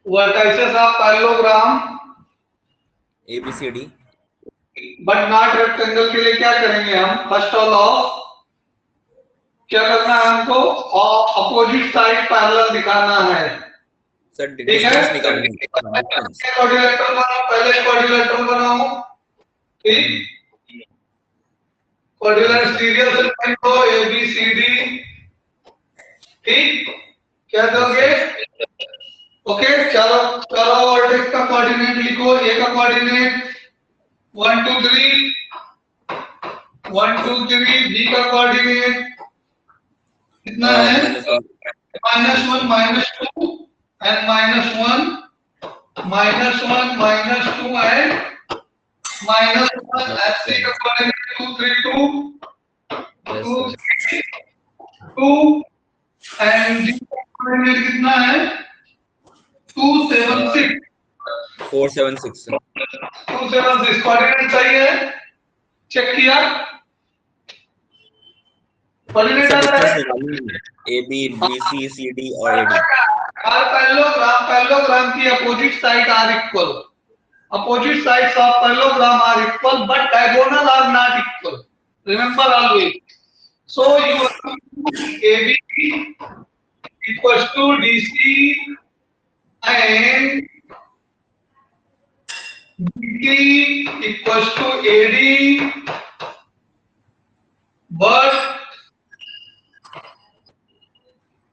vertices of parallelogram ABCD but not rectangle के लिए क्या करेंगे हम? फर्स्ट ऑफ ऑल क्या करना है हमको? अपोजिट साइड पैरेलल दिखाना है। सर ठीक है, डिस्टेंस निकालनी है। क्वाड्रिलेटरल बनाओ, पहले क्वाड्रिलेटरल बनाओ। ठीक, क्वाड्रिलेटरल सीरियल से लाइन को ABCD। ठीक, क्या दोगे? ओके, चारों चारों वर्टेक्स का कोऑर्डिनेट लिखो। ए का कोऑर्डिनेट 1 2 3, 1 2 3। बी का कोऑर्डिनेट कितना है? -1 -2 एंड -1 -1 -2 एंड -1। एंड सी का कोऑर्डिनेट 2 3 2 2 3 2 एंड डी का कोऑर्डिनेट कितना है? 2 7 6 476 276। कोऑर्डिनेट सही है? चेक किया? कोऑर्डिनेट आ रहा है? AB BC CD और AD। पैरेललोग्राम की opposite side are equal. Opposite sides of parallelogram are equal but diagonal are not equal. Remember always. So you AB equals to DC and BD equals to AD, but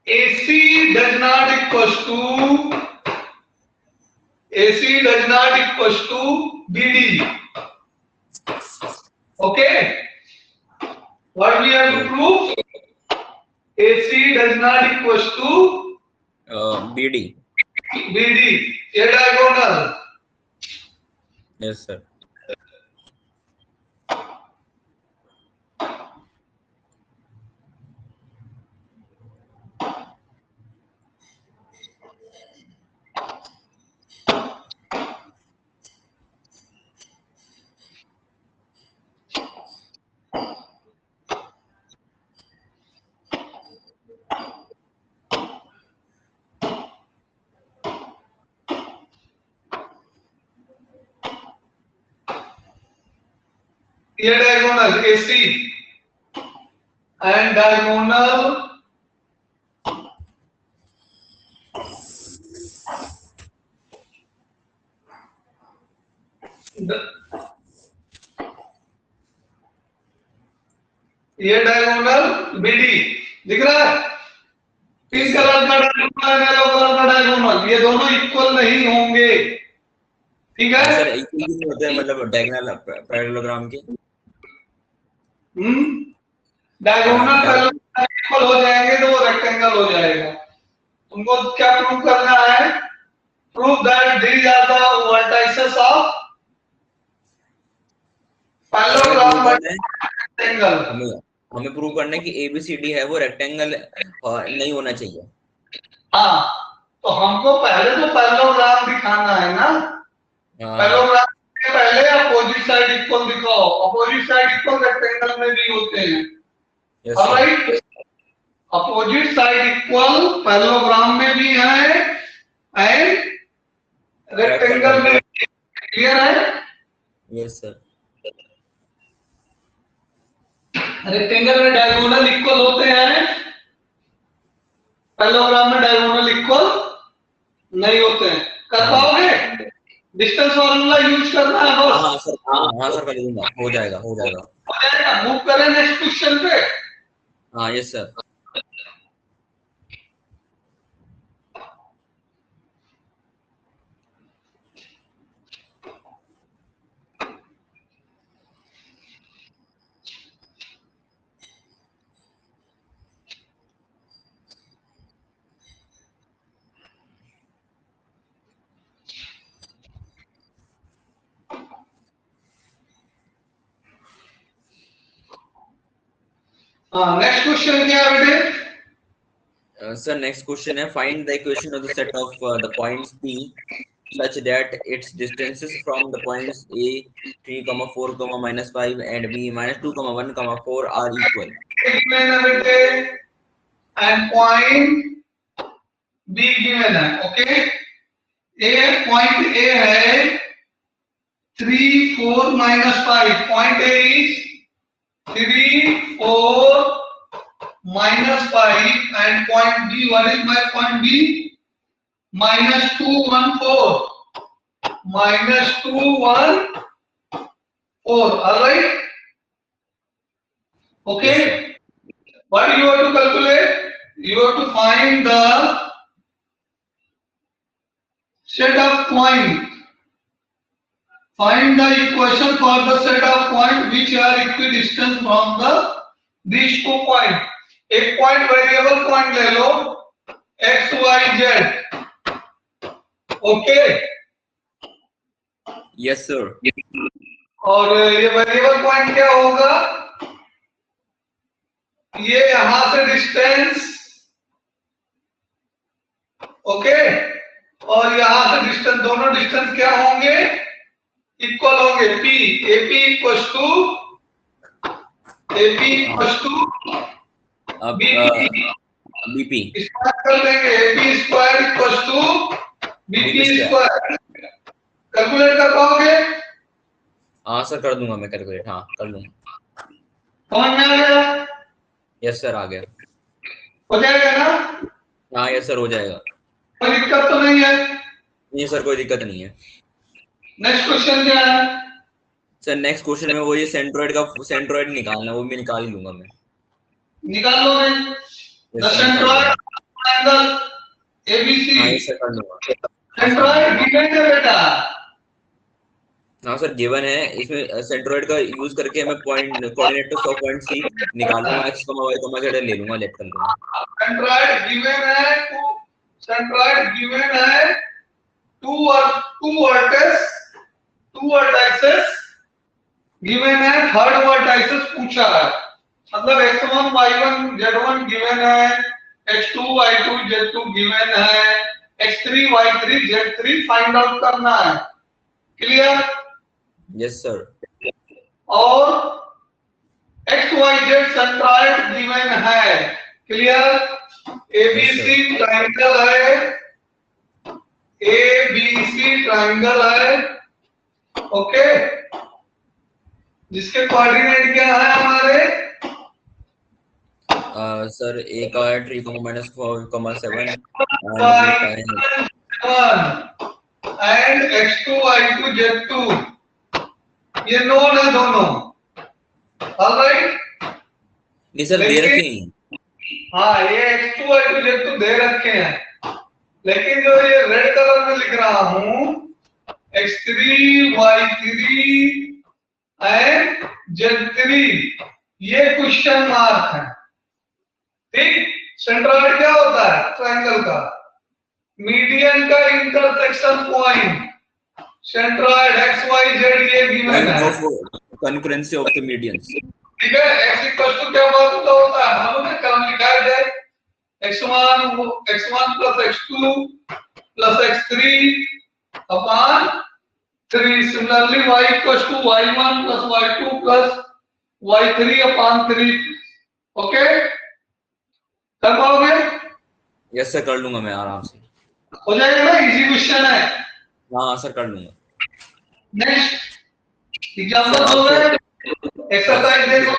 AC does not equals to BD. Okay, what we have to prove? AC does not equals to BD। BD. A diagonal. Yes sir। A diagonal AC and diagonal ये diagonal BD दिख रहा है? Pink colour का diagonal, yellow colour का diagonal, ये दोनों equal नहीं होंगे। ठीक है सर, इक्वल नहीं होते हैं मतलब डायगोनल पैरेललोग्राम के। डायगोनल पैरेलल इक्वल हो जाएंगे तो वो रेक्टेंगल हो जाएगा। तुमको क्या प्रूव करना है? Prove that these are the vertices of parallelogram but rectangle. हमें प्रूव करना है कि ABCD है वो रेक्टेंगल नहीं होना चाहिए। हाँ, तो हमको पहले तो पैरेललोग्राम दिखाना है ना। पैरेललोग्राम के पहले अपोजिट साइड इक्वल दिखाओ। अपोजिट साइड इक्वल रेक्टेंगल में भी होते हैं। Alright, opposite side equal parallelogram में भी है एंड रेक्टेंगल में। क्लियर है? Yes sir. रेक्टेंगल में डायगोनल इक्वल होते हैं, पैरेललोग्राम में डायगोनल इक्वल नहीं होते हैं। कर पाओगे? डिस्टेंस फार्मूला यूज करना है बस। हाँ सर, हाँ सर, कर लूंगा। हो जाएगा। मूव करें नेक्स्ट क्वेश्चन पे। हाँ यस सर। नेक्स्ट क्वेश्चन क्या है बेटे? Sir, next question है find the equation of the set of the points P such that its distances from the points A 3, 4, -5 and B -2, 1, 4 are equal. बेटे and point B given है. Okay, point A है 3, 4, -5. Point A is 3, 4, -5, and point B. What is my point B? -2, 1, 4. -2, 1, 4. All right. Okay. What you have to calculate? You have to find the set of point. Find the equation for the set of point which are equidistant from these 2 point. एक point variable point ले लो x, y, z. Okay. Yes sir. और ये variable point क्या होगा? ये यहां से distance. Okay. और यहां से डिस्टेंस, दोनों डिस्टेंस क्या होंगे? इक्वल होंगे. P, AP equals to BP. Square कर देंगे. AP square equals to BP square. Calculate कर पाओगे? हाँ सर कर दूंगा मैं कैलकुलेट. हाँ कर लूंगा. समझ में आ गया? यस सर आ गया. हो जाएगा ना? हाँ यस सर हो जाएगा. कोई दिक्कत तो नहीं है? नहीं सर कोई दिक्कत नहीं है. नेक्स्ट क्वेश्चन क्या है? सर नेक्स्ट क्वेश्चन में वो ये सेंट्रोइड निकालना, वो मैं निकाल ही लूंगा. मैं निकाल लोगे? The centroid triangle ABC. हाँ सर कर लूंगा. सेंट्रोइड गिवन है बेटा. हाँ सर गिवन है. इसमें सेंट्रोइड का यूज करके मैं point coordinate of point C निकालूंगा. x, y, z ले लूंगा. लेट कर लूंगा. सेंट्रोइड गिवन है. सेंट्रोइड गिवन है. two vertices गिवन है. थर्ड वर्टाइसेस पूछा है. मतलब x1 y1 z1 गिवन है. x2 y2 z2 गिवन है. x3 y3 z3 find out करना है. क्लियर? Yes sir. और x y z centroid given है. क्लियर? ABC ट्रायंगल है. ABC ट्रायंगल है. ओके. जिसके कोऑर्डिनेट क्या है हमारे? सर A का है 3, -4, 7 and x2 y2 z2 ये नोन है दोनों. ऑलराइट. ये सर दे रखे हैं. हाँ ये x2 y2 z2 दे रखे हैं. लेकिन जो ये रेड कलर में लिख रहा हूं x3 y3 एंड z3 ये क्वेश्चन मार्क है. ठीक. सेंट्रोइड क्या होता है? ट्रायंगल का मीडियन का intersection point. Centroid x y z ये गिवन है. Concurrency of the medians. ठीक है. x इक्वल टू क्या बात होता है? मालूम है? कल लिखा है x1 plus x2 plus x3 upon 3. Similarly, y equals to y1 plus y2 plus y3 upon 3. Okay. कर पाओगे? यस सर कर लूंगा मैं आराम से. हो जाएगा ना? इजी क्वेश्चन है. हाँ सर कर लूंगा. नेक्स्ट एग्जांपल हो गए. एक्सरसाइज देखो.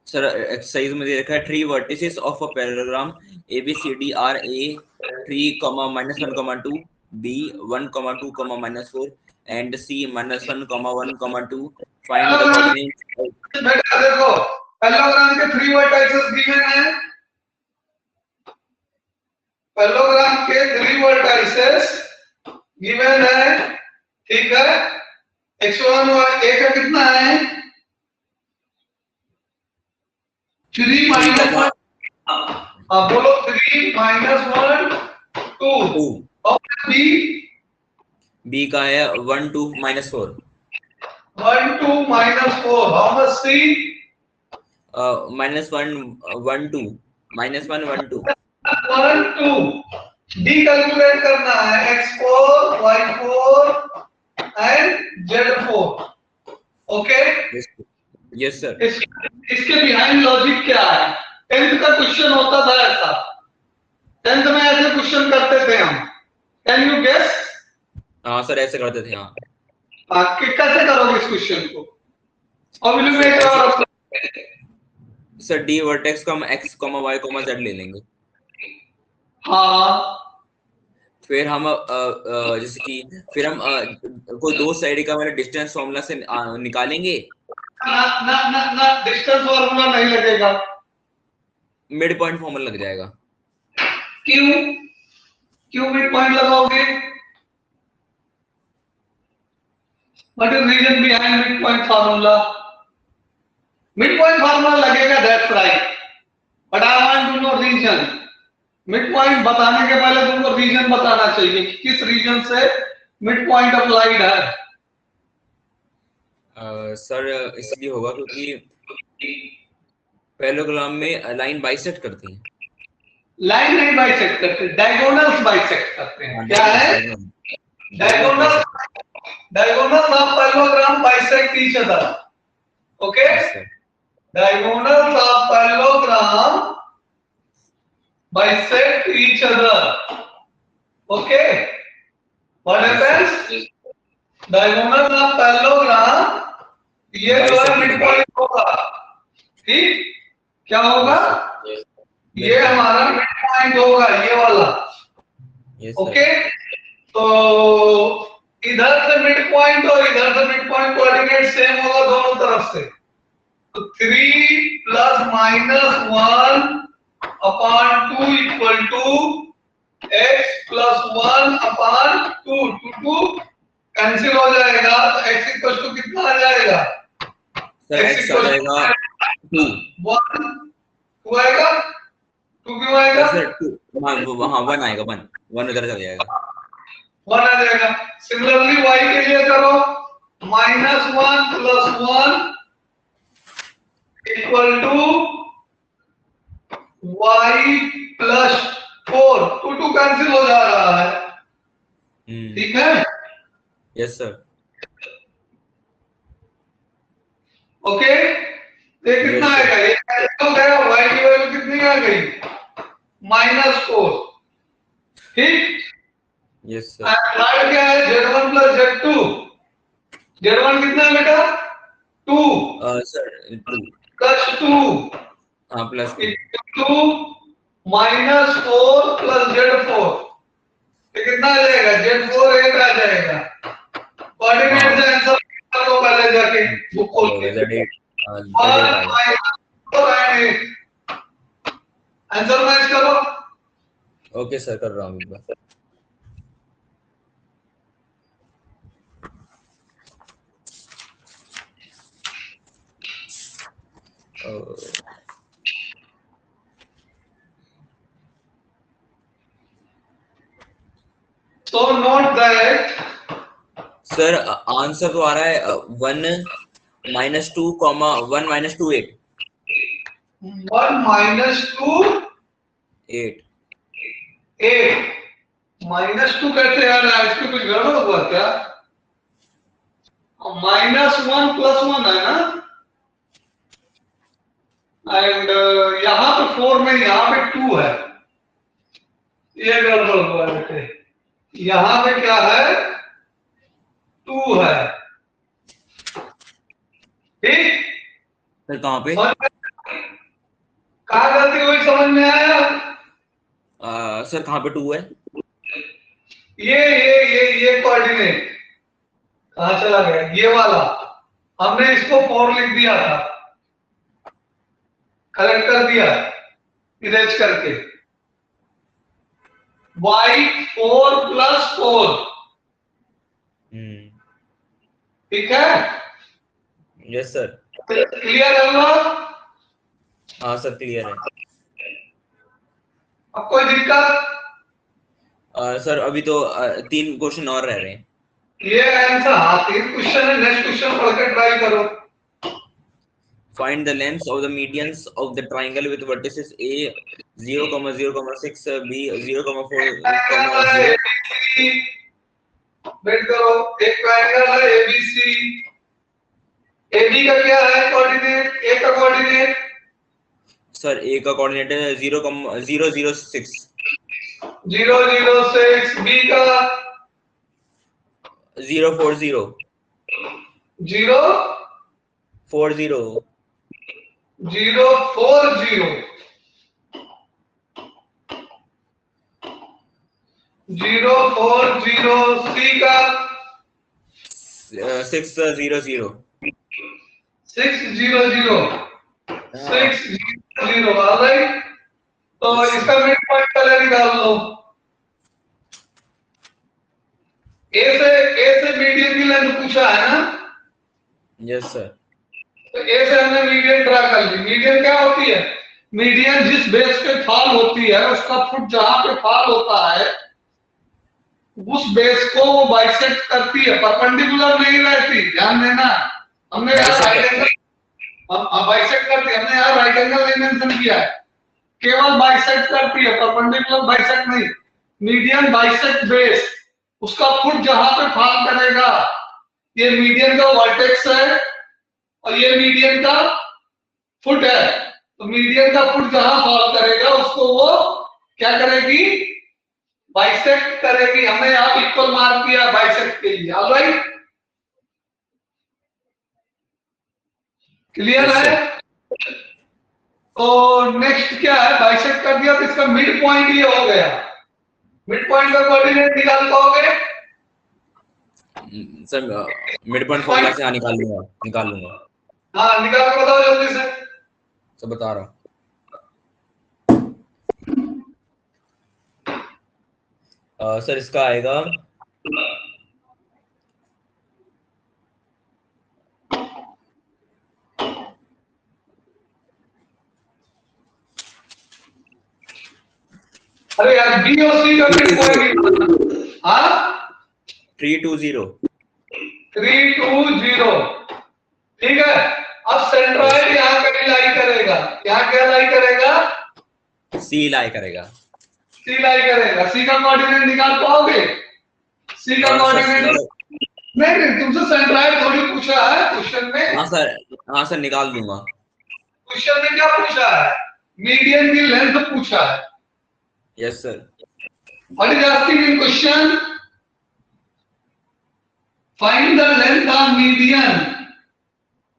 सर एक्सरसाइज में दे रखा है 3 vertices of a parallelogram ABCD are A 3, -1, 2, B 1, 2, -4 and C -1, 1, 2. Find the coordinates. बेटा देखो पैरेललोग्राम के 3 वर्टाइसेस गिवन है. पैरेललोग्राम के 3 वर्टाइसेस गिवन है. ठीक है. x1 और a का कितना है? 3 -1. बोलो 3 -1 2. और B का है 1, 2, -4. 1, 2, -4. How much C? -1, 1, 2. -1, 1, 2. 1, 2. D calculate करना है. x4 y4 and z4. Okay. Yes sir. इसके बिहाइंड लॉजिक क्या है? टेंथ का क्वेश्चन होता था ऐसा, टेंथ में ऐसे क्वेश्चन करते थे हम। Can you guess? हाँ सर ऐसे करते थे। हाँ कैसे करोगे इस क्वेश्चन को? और विल यू मेक और सर डी वर्टेक्स का हम x, y, z ले लेंगे। हाँ फिर हम जैसे कि फिर हम कोई दो साइड का मतलब डिस्टेंस फॉर्मूला से निकालेंगे। ना ना ना ना डिस्टेंस फॉर्मूला नहीं लगेगा। मिड पॉइंट फॉर्मूला लग जाएगा। क्यों? क्यों मिड पॉइंट लगाओगे? What is reason behind mid point formula? Mid point formula लगेगा, that's right, but I want to know reason. Mid point बताने के पहले तुमको रीजन बताना चाहिए कि किस रीजन से मिड पॉइंट अप्लाइड है। सर इसलिए होगा क्योंकि पैरेललोग्राम में लाइन बाइसेक्ट करती है। लाइन नहीं बाइसेक्ट करते, डायगोनल्स बाइसेक्ट करते हैं। क्या है? Diagonal. Diagonals of parallelogram bisect each other. Okay, diagonals of parallelogram bisect each other. Okay, what happens? Diagonals of parallelogram ये जो है मिड पॉइंट होगा, ठीक? क्या होगा? ये हमारा मिड पॉइंट होगा, ये वाला। ओके, तो इधर से मिड पॉइंट और इधर से मिड पॉइंट कोऑर्डिनेट सेम होगा दोनों तरफ से। तो 3 plus minus 1 upon 2 equal to x plus 1 upon 2। 2 cancel हो जाएगा, तो x इक्वल टू कितना आ जाएगा? x आ जाएगा 2। 1 2 आएगा। 2 क्यों आएगा? सर 2 हाँ 1 आएगा। 1 उधर चला जाएगा, 1 आ जाएगा। सिमिलरली y के लिए करो, -1 plus 1 equal to y plus 4। 2 cancel हो जा रहा है, ठीक है? Yes sir. ओके, ये कितना आएगा? ये कैंसिल हो गया, y की वैल्यू कितनी आ गई? -4, ठीक? Yes sir. थर्ड क्या है? z1 plus z2। z1 कितना है बेटा? 2 सर 2 प्लस 2 हाँ प्लस 2 -4 प्लस z4। ये कितना आ जाएगा? z4 8 आ जाएगा। कोऑर्डिनेट से आंसर करो पहले जाके बुक खोल के। आंसर मैच करो। ओके सर कर रहा हूँ एक बार। So note that sir answer तो आ रहा है 1 - 2, 1 - 2 8। 1 - 2 8 -2 कैसे आ रहा है? इसमें कुछ गड़बड़ हुआ क्या? -1 प्लस 1 है ना, एंड यहाँ पे 4 में, यहाँ पे 2 है। ये गड़बड़ हुआ है। यहाँ पे क्या है? 2 है, ठीक? सर कहाँ पे? कहाँ गलती हुई समझ में आया? सर कहाँ पे 2 है? ये कोऑर्डिनेट कहाँ चला गया? ये वाला हमने इसको 4 लिख दिया था, करेक्ट कर दिया इरेज करके। y4 प्लस 4, ठीक है? Yes sir. क्लियर है ना? हाँ सर क्लियर है। अब कोई दिक्कत? सर अभी तो 3 क्वेश्चन और रह रहे हैं। ये आंसर, हाँ 3 क्वेश्चन है। नेक्स्ट क्वेश्चन पढ़ के ट्राई करो। Find the lengths of the medians of the triangle with vertices A 0, 0, 6, B 0, 4, 0। Wait करो, एक ट्रायंगल है एबीसी। एबी का क्या है कोऑर्डिनेट? ए का कोऑर्डिनेट सर ए का कोऑर्डिनेट है 0,006 006, बी का 040 0 40 040 040, सी का 600 600 600, ऑलराइट। तो इसका मिड पॉइंट पहले निकाल लो। ए से मीडियन की लेंथ पूछा है ना? Yes sir. तो ए से हमने मीडियन ड्रा कर ली। मीडियन क्या होती है? मीडियन जिस बेस पे फॉल होती है उसका फुट जहां पे फॉल होता है उस बेस को वो बाइसेक्ट करती है, परपेंडिकुलर नहीं रहती, ध्यान देना। हमने यहाँ राइट एंगल बाइसेक्ट करती है, हमने यहाँ राइट एंगल नहीं मेंशन किया है, केवल बाइसेक्ट करती है, परपेंडिकुलर बाइसेक्ट नहीं। मीडियन बाइसेक्ट बेस, उसका फुट जहां पे फॉल करेगा, ये मीडियन का वर्टेक्स है और ये मीडियन का फुट है। तो मीडियन का फुट जहां फॉल करेगा उसको वो क्या करेगी? बाइसेक्ट करेगी। हमने यहां इक्वल मार्क किया बाइसेक्ट के लिए, ऑलराइट। क्लियर है? तो नेक्स्ट क्या है? बाइसेक्ट कर दिया तो इसका मिड पॉइंट ये हो गया। मिड पॉइंट का कोऑर्डिनेट निकाल पाओगे? सर मिड पॉइंट फॉर्मूला से निकाल लूंगा। हाँ निकाल के बताओ जल्दी से। सर बता रहा हूँ। सर इसका आएगा अरे यार बी और सी का मिड पॉइंट। हाँ 320 ठीक है। अब सेंट्रॉइड यहाँ कहीं लाई करेगा। यहाँ क्या लाई करेगा? सी लाई करेगा। सी लाई करेगा। सी का कोऑर्डिनेट निकाल पाओगे? सी का कोऑर्डिनेट नहीं, तुमसे सेंट्रॉइड थोड़ी पूछा है क्वेश्चन में। हाँ सर निकाल दूंगा। क्वेश्चन में क्या पूछा है? मीडियन की लेंथ पूछा है। Yes sir. What is asking in question? Find the length of median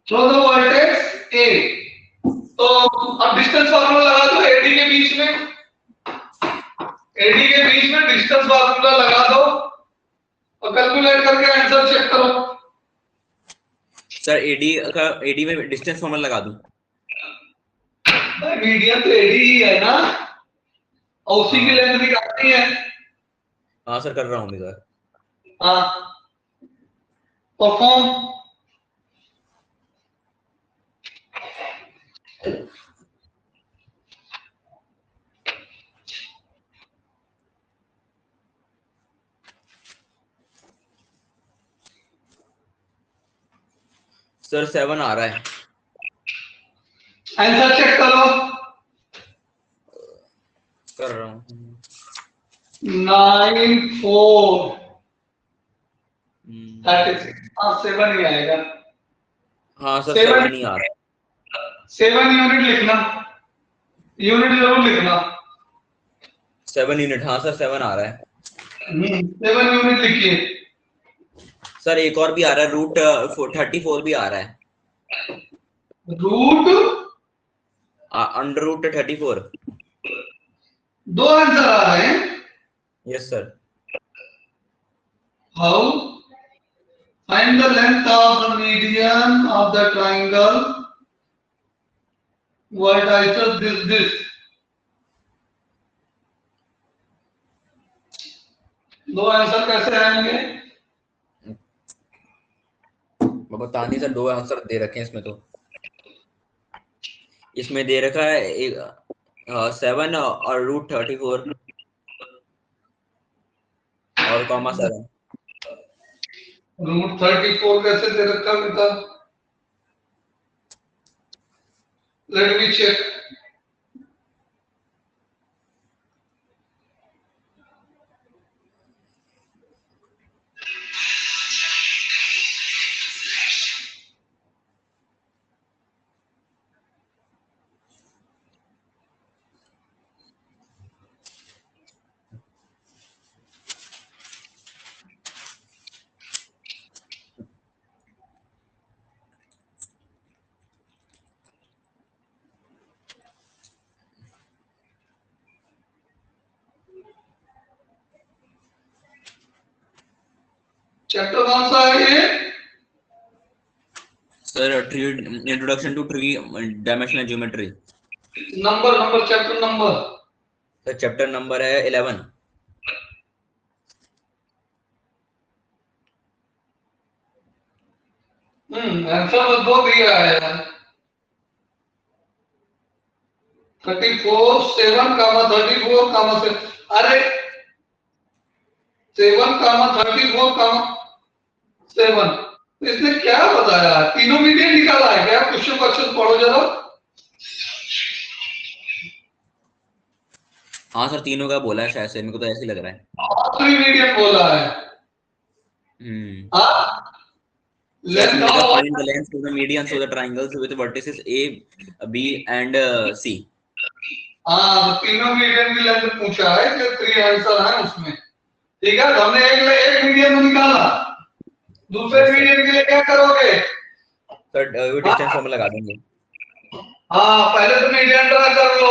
through the vertex A. तो अब डिस्टेंस फार्मूला लगा दो एडी के बीच में। एडी के बीच में डिस्टेंस फार्मूला लगा दो और कैलकुलेट करके आंसर चेक करो। सर एडी में डिस्टेंस फार्मूला लगा दूं? मीडियन तो एडी ही है ना, और उसी की लेंथ निकालनी है। हाँ सर कर रहा हूँ सर। हाँ परफॉर्म। सर 7 आ रहा है। आंसर चेक करो। कर रहा हूँ। 9,436। हाँ 7 ही आएगा। हाँ सर 7 ही आ रहा है। 7 यूनिट लिखना, यूनिट जरूर लिखना। 7 यूनिट। हाँ सर 7 आ रहा है। 7 यूनिट लिखिए। सर एक और भी आ रहा है, रूट 34 भी आ रहा है। Root under root 34। दो आंसर आ रहे हैं। Yes sir. How? Find the length of the median of the triangle vertices this. दो आंसर कैसे आएंगे? बता नहीं सर, 2 आंसर दे रखे हैं इसमें। तो इसमें दे रखा है 7 और रूट 34 और कॉमा 7। रूट 34 कैसे दे रखा बेटा? Let me check. चैप्टर कौन सा है ये? Sir three introduction to three dimensional geometry. Number chapter number. Sir chapter number है 11। आंसर दो दिया है 34 7 कामा 34 कामा से, अरे 7 कामा 34 कामा 7, इसने क्या बताया? तीनों मीडियम निकाला है क्या? क्वेश्चन को अच्छे से पढ़ो जरा। हाँ सर तीनों का बोला है शायद से, मेरे को तो ऐसे ही लग रहा है। थ्री मीडियम बोला है। हाँ Sir, let us find the length of the medians of the triangles with vertices A, B and C. हाँ, तीनों मीडियन की लेंथ पूछा है कि 3 आंसर है उसमें। ठीक है, हमने एक मीडियन निकाला, दूसरे मीडियन के लिए क्या करोगे? सर डिस्टेंस फॉर्मूला लगा देंगे। हाँ, पहले तो मीडियन ड्रा कर लो,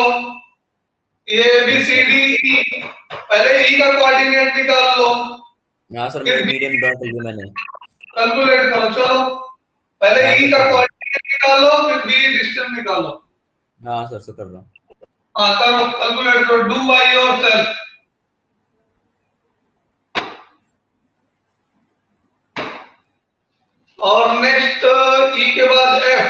A B C D E, पहले ई का कोऑर्डिनेट निकाल लो। हाँ सर मीडियन ड्रा कर लिया मैंने। कैलकुलेट करो, चलो पहले ई का कोऑर्डिनेट निकालो, फिर बी डिस्टेंस निकालो। हाँ सर कर रहा हूँ। हाँ करो, कैलकुलेट करो, डू बाय योरसेल्फ। और नेक्स्ट ई के बाद एफ।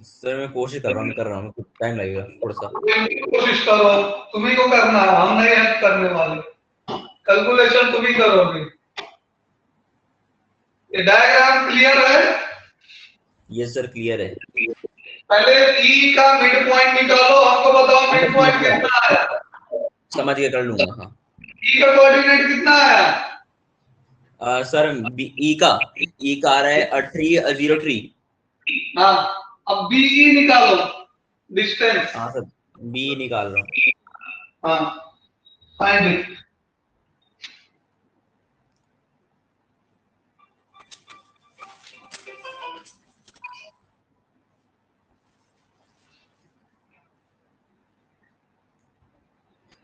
सर मैं कोशिश कर रहा हूँ, कुछ टाइम लगेगा थोड़ा सा। कोशिश करो, तुम्ही को करना है, हम नहीं हेल्प करने वाले। कैलकुलेशन तुम ही करोगे। ये डायग्राम क्लियर है? यस सर क्लियर है। पहले ई का मिड पॉइंट निकालो, हमको बताओ मिड पॉइंट कितना है। समझ के कर लूंगा। हाँ ई का कोऑर्डिनेट कितना है? सर ई का आ रहा है 303। हाँ, अब बी ई निकालो डिस्टेंस। हाँ सर बी निकाल रहा हूँ। हाँ फाइंड इट।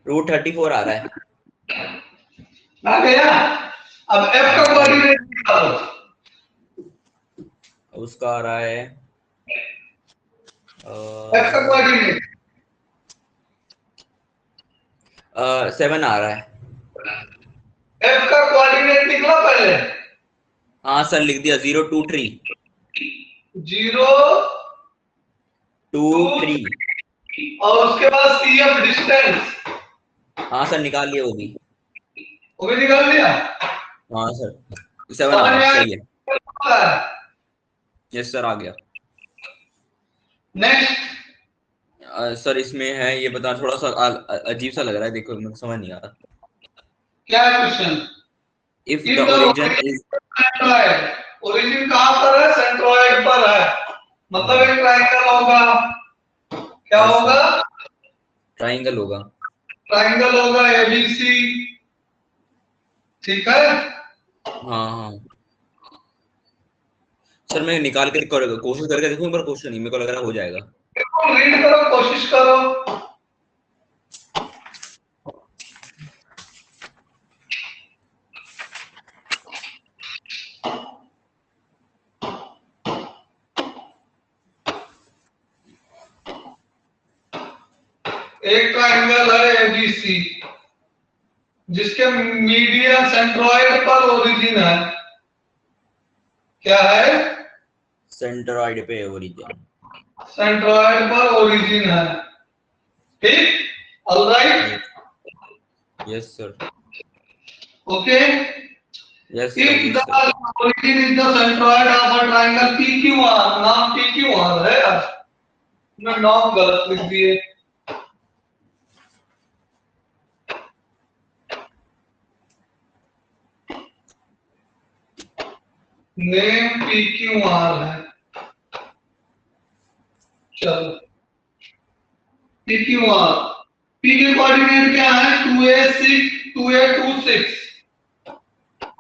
√34 आ रहा है। आ गया? अब एफ का कोऑर्डिनेट निकालो। उसका आ रहा है एफ का कोऑर्डिनेट 7 आ रहा है। एफ का कोऑर्डिनेट निकला पहले? हाँ सर लिख दिया 023 023 और उसके बाद सी एफ डिस्टेंस। हाँ सर निकाल लिया वो भी निकाल लिया। हाँ सर 7 आ रहा है, सही है। यस सर आ गया। नेक्स्ट सर इसमें है ये बता, थोड़ा सा अजीब सा लग रहा है, देखो मुझे समझ नहीं आ रहा। क्या है question? If the origin is origin कहां पर है? सेंट्रोइड पर है, मतलब एक ट्रायंगल होगा। क्या होगा? ट्रायंगल होगा। ट्रायंगल होगा एबीसी। ठीक है? हाँ सर मैं निकाल के कोशिश करके देखूं, पर क्वेश्चन नहीं, मेरे को लग रहा है हो जाएगा। रीड करो, कोशिश करो। एक ट्रायंगल है एबीसी जिसके मीडियन सेंट्रोइड पर ओरिजिन है। क्या है? सेंट्रोइड पे ओरिजिन। सेंट्रोइड पर ओरिजिन है। ठीक, alright. Yes sir. Okay, yes if the origin is the centroid of a triangle PQR, नाम PQR है यार, मैं नाम गलत लिख दिए। नेम PQR है। चलो PQR, P के कोऑर्डिनेट क्या है? 2a6 2a26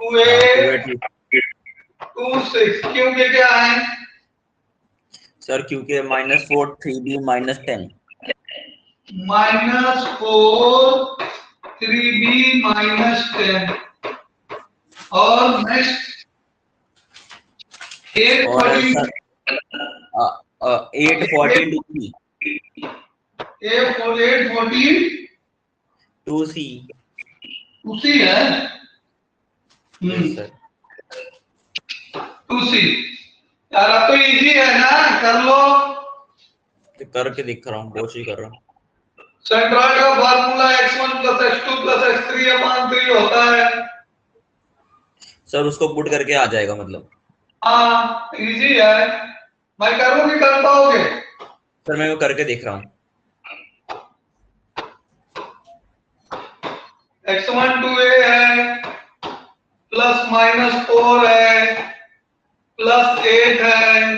2a26। क्यों के क्या है सर? क्योंकि -4 3b -10 -4 3b -10। और नेक्स्ट 8 और 14 8 14 टू सी, 8 14 टू सी। उसी है। Yes sir. 2C यार, अब तो इजी है ना, कर लो। करके दिख रहा हूँ, कोशिश कर रहा हूँ। सेंट्रॉइड का फार्मूला x1 + x2 + x3/3 होता है। सर उसको पुट करके आ जाएगा मतलब? हाँ इजी है। मैं करूँ कि कर पाओगे? सर मैं वो करके देख रहा हूँ। x1 2a है, +-4 है, +8 है,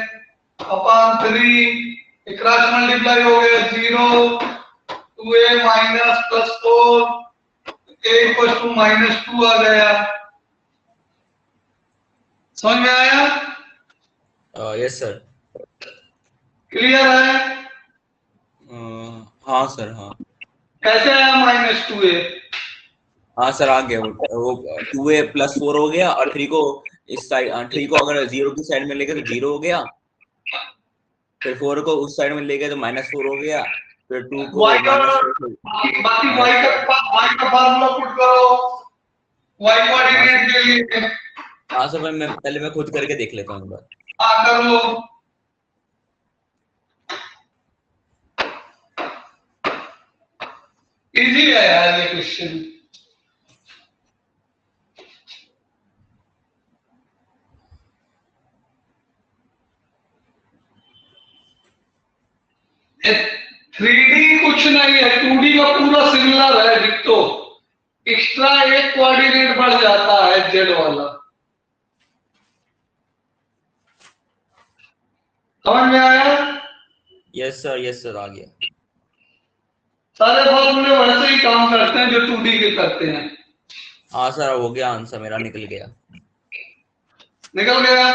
अपॉन 3 क्रॉस मल्टीप्लाई हो गया 0, 2a -+4 a = -2 आ गया। समझ में आया? Yes sir. क्लियर है? हाँ सर हाँ। कैसे आया -2a? हाँ सर आ गया। वो 2a +4 हो गया और 3 को इस साइड, 3 को अगर 0 की साइड में लेके तो 0 हो गया, फिर 4 को उस साइड में लेके तो -4 हो गया, फिर 2 को y का बाकी y का फार्मूला पुट करो y कोऑर्डिनेट के लिए। हाँ सर मैं पहले मैं खुद करके देख लेता हूँ एक बार। हाँ कर लो। इजी है यार ये क्वेश्चन। थ्री डी कुछ नहीं है, 2D का पूरा सिमिलर है डिट्टो। एक्स्ट्रा एक कोऑर्डिनेट बढ़ जाता है जेड वाला। समझ में आया? यस सर आ गया। सारे फॉर्मूले वैसे ही काम करते हैं जो 2D के करते हैं। हाँ सर हो गया, आंसर मेरा निकल गया। निकल गया?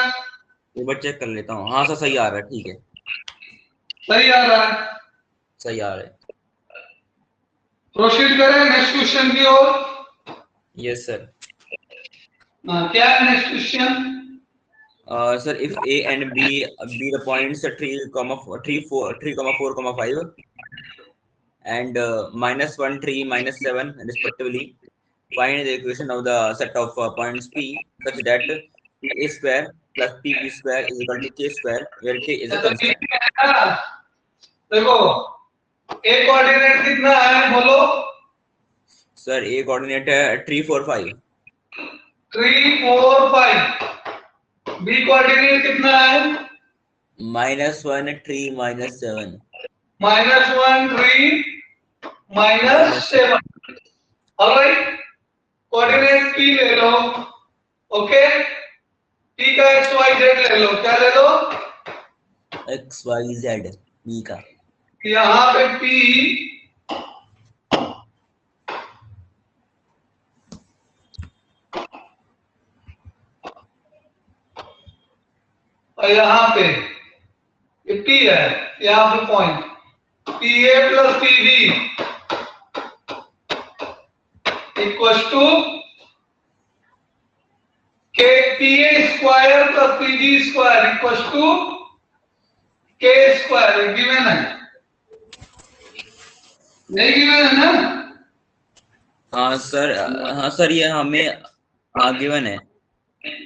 एक बार चेक कर लेता हूँ। हाँ सर सही आ रहा है, ठीक है सही आ रहा है। सही आ रहा है। प्रोसीड करें नेक्स्ट क्वेश्चन की ओर। Yes sir. क्या है next question? Sir, if A and B be the points 3, 4, 5 and -1, 3, -7 respectively, find the equation of the set of points P such that PA square plus PB square is equal to K square, where K is a constant. देखो A coordinate कितना है बोलो? Sir, A coordinate है 3, 4, 5. 3, 4, 5। B coordinate कितना है? -1, 3, -7. -1, 3, -7। Alright, coordinate P ले लो। Okay, P का x y z ले लो। क्या ले लो? x y z B का। यहाँ पे P और यहाँ पे ये P है, यहाँ पे point PA + PB = K PA square + PB square = K square. Given है? नहीं गिवन है ना? हाँ सर ये हमें गिवन है।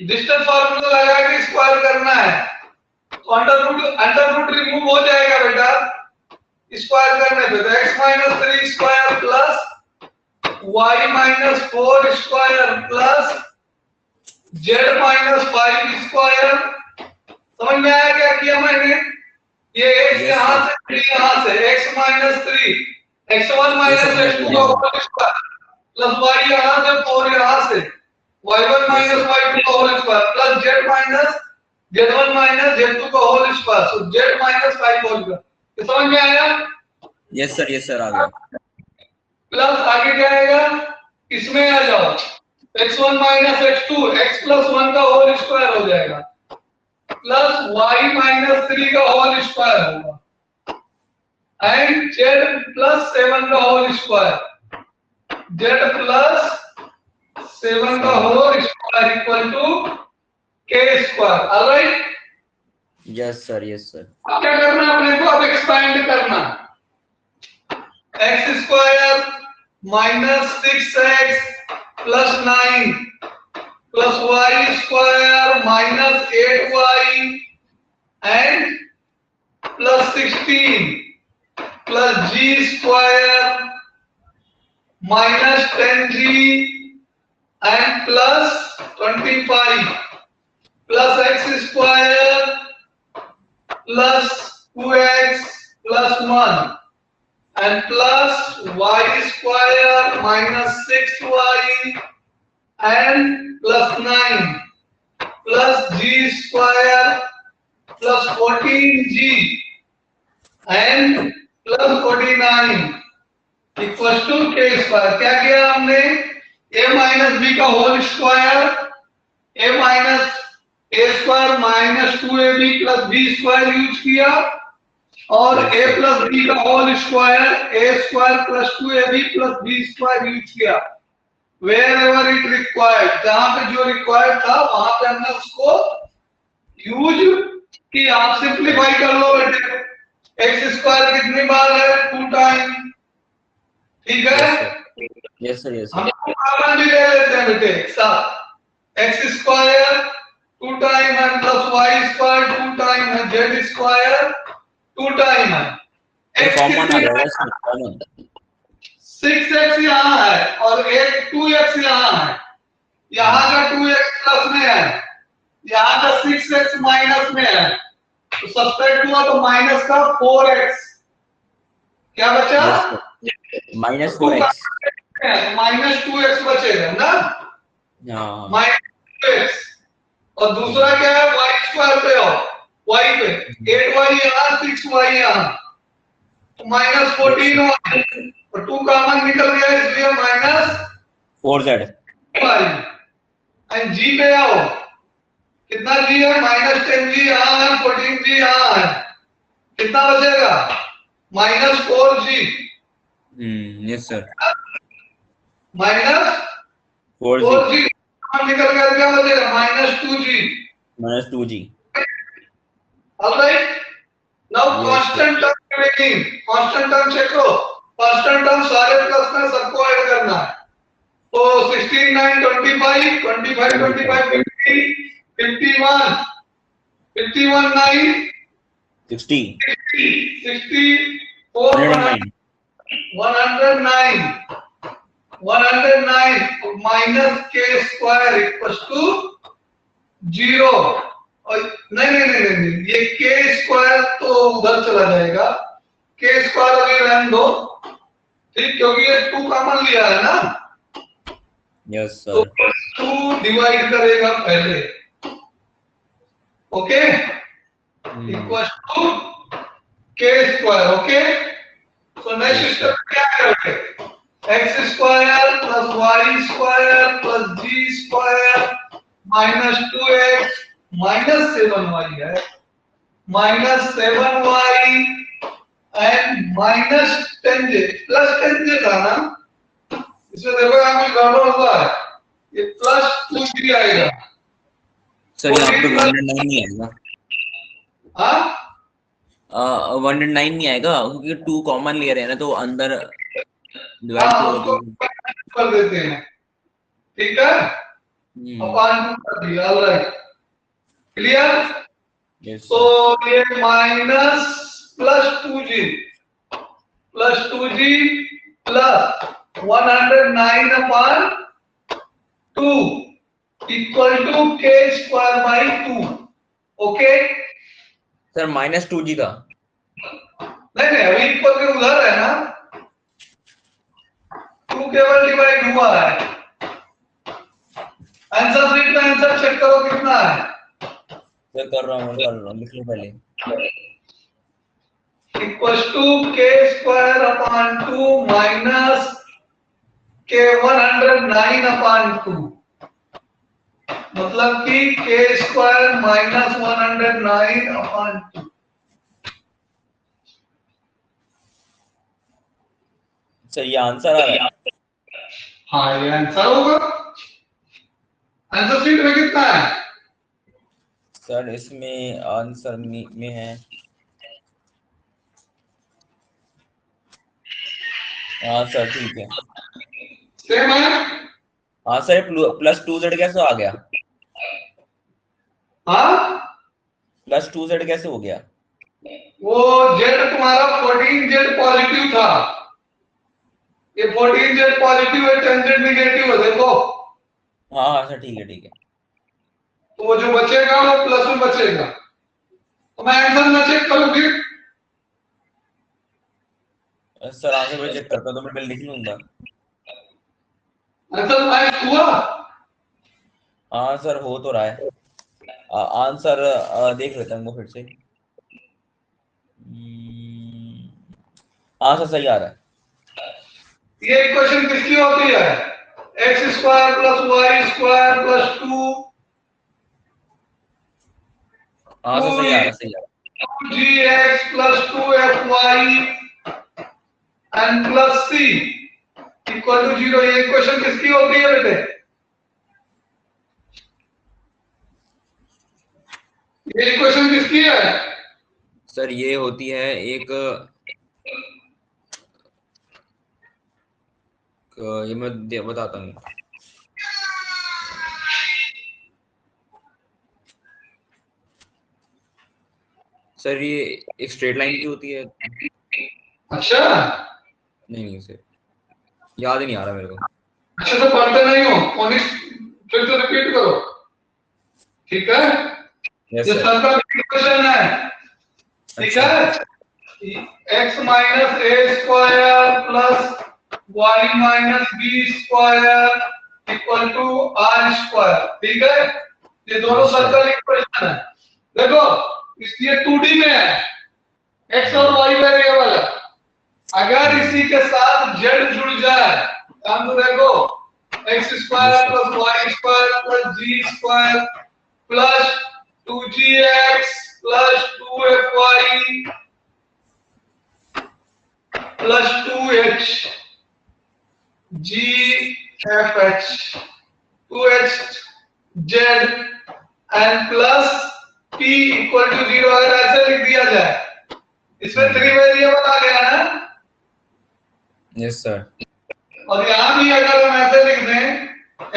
डिस्टेंस फार्मूला लगा के स्क्वायर करना है तो अंडर रूट रिमूव हो जाएगा बेटा स्क्वायर करने पे। तो x - 3 square plus y - 4 square plus z - 5 square. समझ में आया क्या किया मैंने? ये x यहाँ से 3 यहाँ से x - 3 x1 - x2 का होल स्क्वायर प्लस y यहाँ से 4 यहाँ से y1 - y2 का whole square plus z1 - z2 का होल स्क्वायर। सो z - 5 होल स्क्वायर। समझ में आया? यस सर आ गया। प्लस आगे क्या आएगा? इसमें आ जाओ x1 - x2 x + 1 का होल स्क्वायर हो जाएगा प्लस y - 3 का होल स्क्वायर होगा एंड z + 7 का होल स्क्वायर z + 7 का whole square square equal to k square. Alright? Yes sir, yes sir. अब क्या करना है अपने को? अब एक्सपेंड करना x square minus 6x plus 9 plus y square minus 8y and plus 16 plus g square minus 10g and plus 25 plus x square plus 2x plus 1 and plus y square minus 6y and plus 9 plus g square plus 14g and plus 49 equals to k square. क्या किया हमने? a minus b का whole square, a minus a square minus 2ab plus b square use किया और a plus b का whole square a square plus 2ab plus b square use किया wherever it required. जहां पे जो required था वहां पे हमने उसको यूज किया. आप सिंपलीफाई कर लो बेटे. x स्क्वायर कितनी बार है? 2 टाइम. ठीक है? Yes sir, yes sir. हम कॉमन भी ले लेते हैं बेटे एक साथ. x स्क्वायर 2 टाइम है प्लस y स्क्वायर 2 टाइम है z स्क्वायर 2 टाइम है. x कॉमन आ कितनी गया है? Sir, common. 6x यहाँ है और एक 2x यहाँ है. यहाँ का 2x प्लस में है, यहाँ का 6x माइनस में है. तो सब्ट्रैक्ट हुआ तो माइनस का 4x. क्या बचा? Minus 4x. माइनस 2x बचेगा ना. हाँ. Minus 2x. और दूसरा क्या है? y स्क्वायर पे आओ. y पे 8y यहाँ 6y यहाँ तो माइनस 14y और 2 कॉमन निकल गया इसलिए माइनस 4z. एंड g पे आओ. कितना g है? माइनस 10g यहाँ है 14g यहाँ है. कितना बचेगा? Minus 4g. Yes sir. Minus 4g निकल गया. क्या बचेगा? Minus 2g. Minus 2g. Alright. Now constant term remaining. Constant term check करो. कांस्टेंट टर्म सारे प्लस में सबको ऐड करना है. तो 16 9 25 25 25 50 51 51 9 60 60 4 109 minus k square equals to 0. और नहीं, ये k स्क्वायर तो उधर चला जाएगा. k स्क्वायर अभी रहने दो. ठीक, क्योंकि ये 2 कॉमन लिया है ना. यस तो सर. 2 डिवाइड करेगा पहले. Okay. Equals to k square. Okay. So next step क्या करोगे? x square plus y square plus g square minus 2x minus 7y है minus 7y and minus 10j plus 10j था ना. इसमें देखो यहाँ कुछ गड़बड़ हुआ है. ये प्लस 2g आएगा सर. यहाँ पे 109 नहीं आएगा. हाँ 109 नहीं आएगा क्योंकि 2 कॉमन ले रहे हैं ना, तो अंदर डिवाइड उसको कर देते हैं. ठीक है. अपान 2 कर दिया. ऑलराइट. क्लियर. तो ये minus plus 2g plus 109 upon 2 equal to k square by 2. Okay sir. Minus 2g था. नहीं अभी इक्वल के उधर है ना. 2 केवल डिवाइड हुआ है. आंसर शीट में आंसर चेक करो कितना है. मैं कर रहा हूँ लिख लो पहले. Equals to k square upon 2 minus k 109 upon 2. मतलब कि k square minus 109 upon 2. Sir ये आंसर आ रहा है. हाँ ये आंसर होगा. आंसर शीट में कितना है? सर इसमें आंसर में है, हाँ सर ठीक है। सेम है? हाँ सर, +2z कैसे आ गया? हाँ, +2z कैसे हो गया? वो जेड तुम्हारा 14 जेड पॉजिटिव था, ये 14 जेड पॉजिटिव है, 10 जेड निगेटिव है, देखो। हाँ हाँ सर ठीक है ठीक है। तो वो जो बचेगा वो प्लस में बचेगा। तो मैं आंसर ना चेक करूं फिर? सर आंसर मैं चेक करता हूँ तो मैं लिख लूंगा। आंसर मैच हुआ? हाँ सर हो तो रहा है। आंसर देख लेता हूँ फिर से। आंसर सही आ रहा है। ये इक्वेशन किसकी होती है? X square plus y square plus 2 answer सही आ रहा है, सही आ रहा है। G x plus 2 FY n plus c equal to 0। ये इक्वेशन किसकी होती है बेटे? ये इक्वेशन किसकी है? सर ये होती है एक, ये मैं बताता हूँ। सर ये एक स्ट्रेट लाइन की होती है। अच्छा, नहीं सर, याद ही नहीं आ रहा मेरे को। अच्छे से पढ़ते नहीं हो, फोनिक्स फिर से रिपीट करो, ठीक है? यस ये सर। सर का इक्वेशन है, ठीक है? x minus a square plus y minus b square equal to r square, ठीक है? ये दोनों सर्कल इक्वेशन है। देखो, इसलिए 2D में है, x और y वेरिएबल है। अगर इसी के साथ z जुड़ जाए, काम तो देखो, x square plus y square plus g square plus 2gx plus 2fy plus 2h gfh 2h z and plus p equal to 0 अगर ऐसे लिख दिया जाए, इसमें 3 वेरिएबल आ गया ना? Yes sir. और यहां भी अगर हम ऐसे लिख दें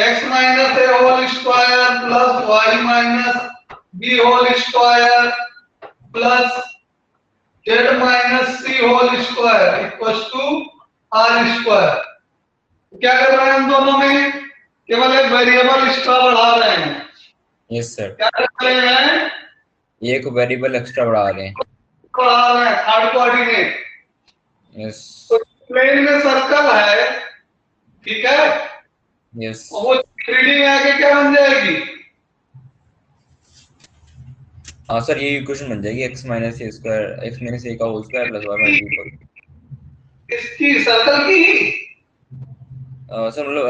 x minus a whole square plus y minus b whole square plus z minus c whole square equal to r square, क्या कर रहे हैं हम दोनों में? केवल एक वेरिएबल एक्स्ट्रा बढ़ा रहे हैं। Yes sir. क्या कर रहे हैं? एक वेरिएबल एक्स्ट्रा बढ़ा रहे हैं। बढ़ा रहे हैं, थर्ड कोऑर्डिनेट। यस। तो प्लेन में सर्कल है, ठीक है? यस। वो रीडिंग आगे क्या बन जाएगी? हाँ सर ये इक्वेशन बन जाएगी x minus a square, x minus a का whole square plus y minus b. इसकी सर्कल की? सर मतलब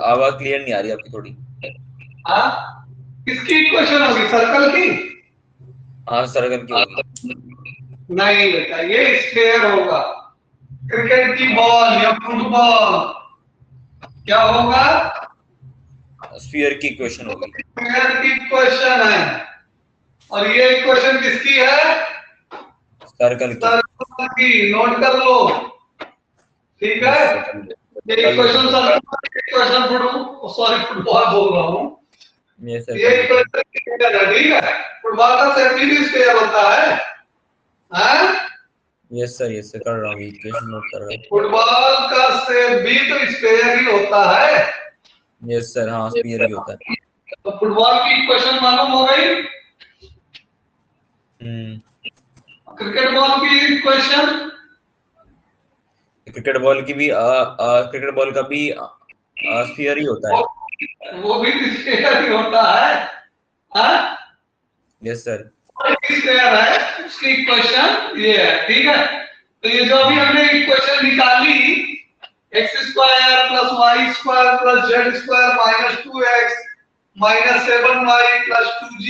आवाज क्लियर नहीं आ रही आपकी थोड़ी। हाँ, किसकी इक्वेशन होगी? सर्कल की? हाँ सर्कल की होगी। नहीं बेटा, ये स्फीयर होगा। क्रिकेट की बॉल या फुटबॉल क्या होगा? स्फीयर की इक्वेशन होगी। स्फीयर की इक्वेशन है। और ये इक्वेशन किसकी है? सर्कल की। सर्कल की, नोट कर लो, ठीक है? ये इक्वेशन सर्कल, इक्वेशन फुटबॉल बोल रहा हूँ। ये इक्वेशन ठीक है? फुटबॉल का सेमी भी स्फीयर होता है, हाँ? यस सर कर रहा हूँ, इक्वेशन नोट कर रहा हूँ। फुटबॉल का सेम भी तो स्फीयर ही होता है। यस सर, हाँ स्फीयर ही होता है। तो फुटबॉल की इक्वेशन मालूम हो गई। क्रिकेट बॉल की इक्वेशन? क्रिकेट बॉल की भी क्रिकेट बॉल का भी स्फीयर ही होता है। वो भी स्फीयर ही होता है, हाँ? Yes sir. स्फीयर है, उसकी इक्वेशन ये है, ठीक है? तो ये जो अभी हमने इक्वेशन निकाली, x square plus y square plus z square minus 2x minus 7y plus 2g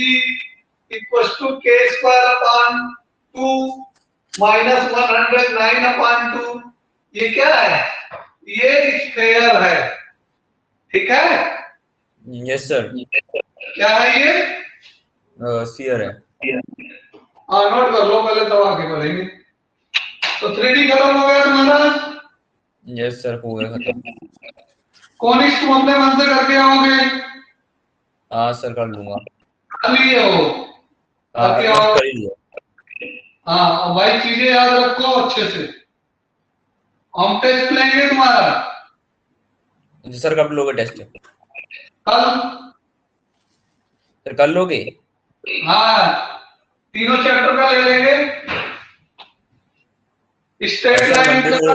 equals to k square upon 2 minus 109 upon 2, ये क्या है? ये स्फीयर है, ठीक है? Yes sir. क्या है ये? स्फीयर है। हाँ नोट कर लो पहले तब आगे बढ़ेंगे। तो 3D खत्म हो गया तुम्हारा? यस सर, हो गया खत्म। कॉनिक्स तुम अपने मन से करके आओगे? हाँ सर, कर लूंगा। कर लिए हो? हाँ, करके ऑलमोस्ट आओ। कर ही लिया। हाँ अब भाई चीजें याद रखो अच्छे से। हम टेस्ट लेंगे तुम्हारा जी सर, कब लोगे टेस्ट? कल। सर कल लोगे? हाँ तीनों चैप्टर का ले लेंगे। स्ट्रेट सर लाइन मंडे का,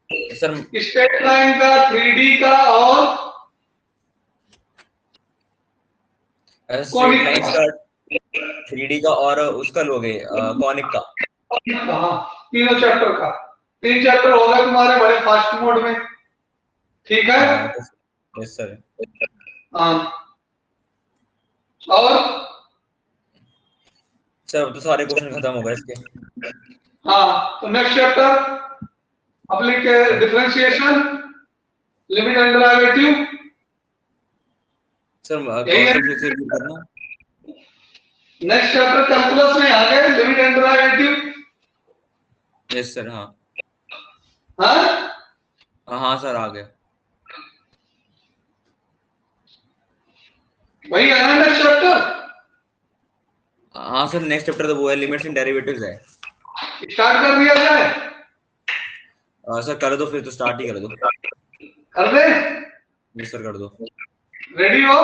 से सर। स्ट्रेट लाइन का, 3D का और स्ट्रेट कॉनिक लाइंस का। का, 3D का और उसका लोगे कॉनिक का। हाँ तीनों चैप्टर का। 3 चैप्टर हो गए तुम्हारे बड़े फास्ट मोड में। ठीक है। Yes sir. हाँ और सर तो सारे क्वेश्चन खत्म हो गए इसके। हाँ तो नेक्स्ट चैप्टर अप्लीक differentiation, limit and derivative. Sir यही है। सर फिर से repeat करना। नेक्स्ट चैप्टर कैलकुलस में आ गए limit and derivative. Yes sir. हाँ हाँ हाँ सर, आ गया। वही है ना नेक्स्ट चैप्टर? हाँ सर, नेक्स्ट चैप्टर तो वो है, लिमिट्स एंड डेरिवेटिव्स है। स्टार्ट कर दिया जाए? सर कर दो, फिर तो स्टार्ट ही कर दो। कर दे? यस सर, कर दो। रेडी हो?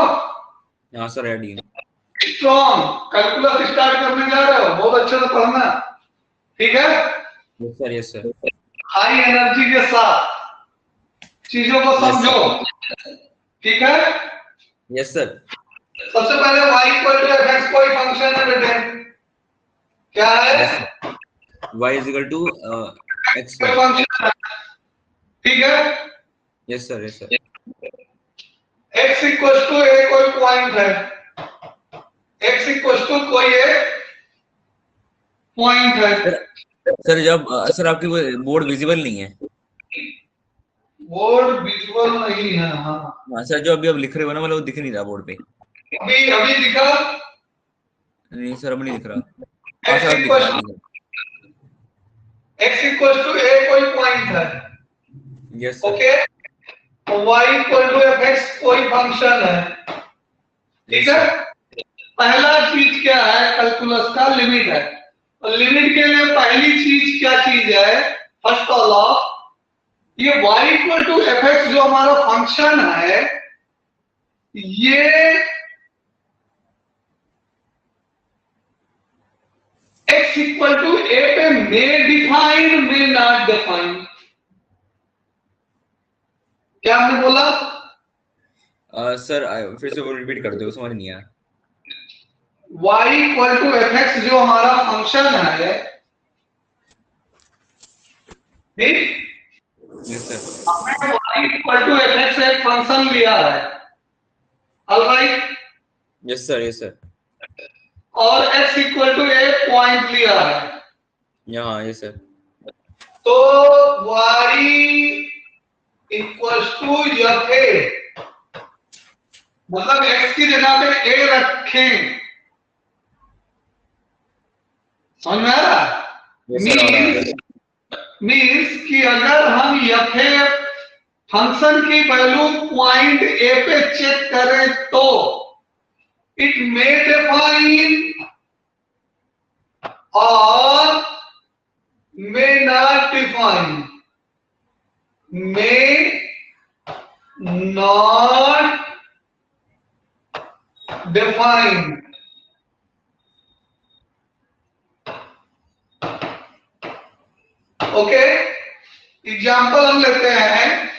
हाँ सर, रेडी हूँ। स्ट्रॉन्ग कैलकुलस स्टार्ट करने जा रहे हो, बहुत अच्छे से पढ़ना। ठीक है। Yes sir. Yes sir. High energy के साथ चीजों को समझो। ठीक है। यस सर। सबसे पहले y इक्वल टू fx कोई फंक्शन है बेटे? क्या है? y is equal to x कोई वाई। फंक्शन है। ठीक है। Yes sir. Yes sir. x equal to a कोई पॉइंट है। x इक्वल टू कोई एक पॉइंट है। सर जब सर आपकी वो बोर्ड विजिबल नहीं है। बोर्ड विजुअल नहीं है। हाँ हाँ सर, जो अभी आप लिख रहे हो ना, मतलब वो दिख नहीं रहा बोर्ड पे। अभी अभी दिखा? नहीं सर, अब नहीं दिख रहा। हाँ x सर, अब दिख इक्वल रहा है। टू a कोई पॉइंट है। Yes sir. Okay. y equal to fx कोई फंक्शन है। ठीक है। पहला चीज क्या है कैलकुलस का? लिमिट है। और लिमिट के लिए पहली चीज क्या चीज है? फर्स्ट ऑफ ऑल ये y इक्वल टू fx जो हमारा फंक्शन है, ये x इक्वल टू a पे मे डिफाइन मे नॉट डिफाइन। क्या हमने बोला? सर फिर से वो रिपीट कर दो, समझ नहीं आया। y इक्वल टू fx जो हमारा फंक्शन है, ठीक? Yes sir. हमने y इक्वल टू fx एक फंक्शन लिया है, alright? Yes sir. Yes sir. और x इक्वल टू एक पॉइंट लिया है। यहाँ यस सर। तो y इक्वल टू fa, मतलब x की जगह पे a रखें। समझ में आ रहा? मीन्स कि अगर हम fa फंक्शन की वैल्यू पॉइंट a पे चेक करें तो इट मे डिफाइन और may not define. May not define. Okay. Example हम लेते हैं।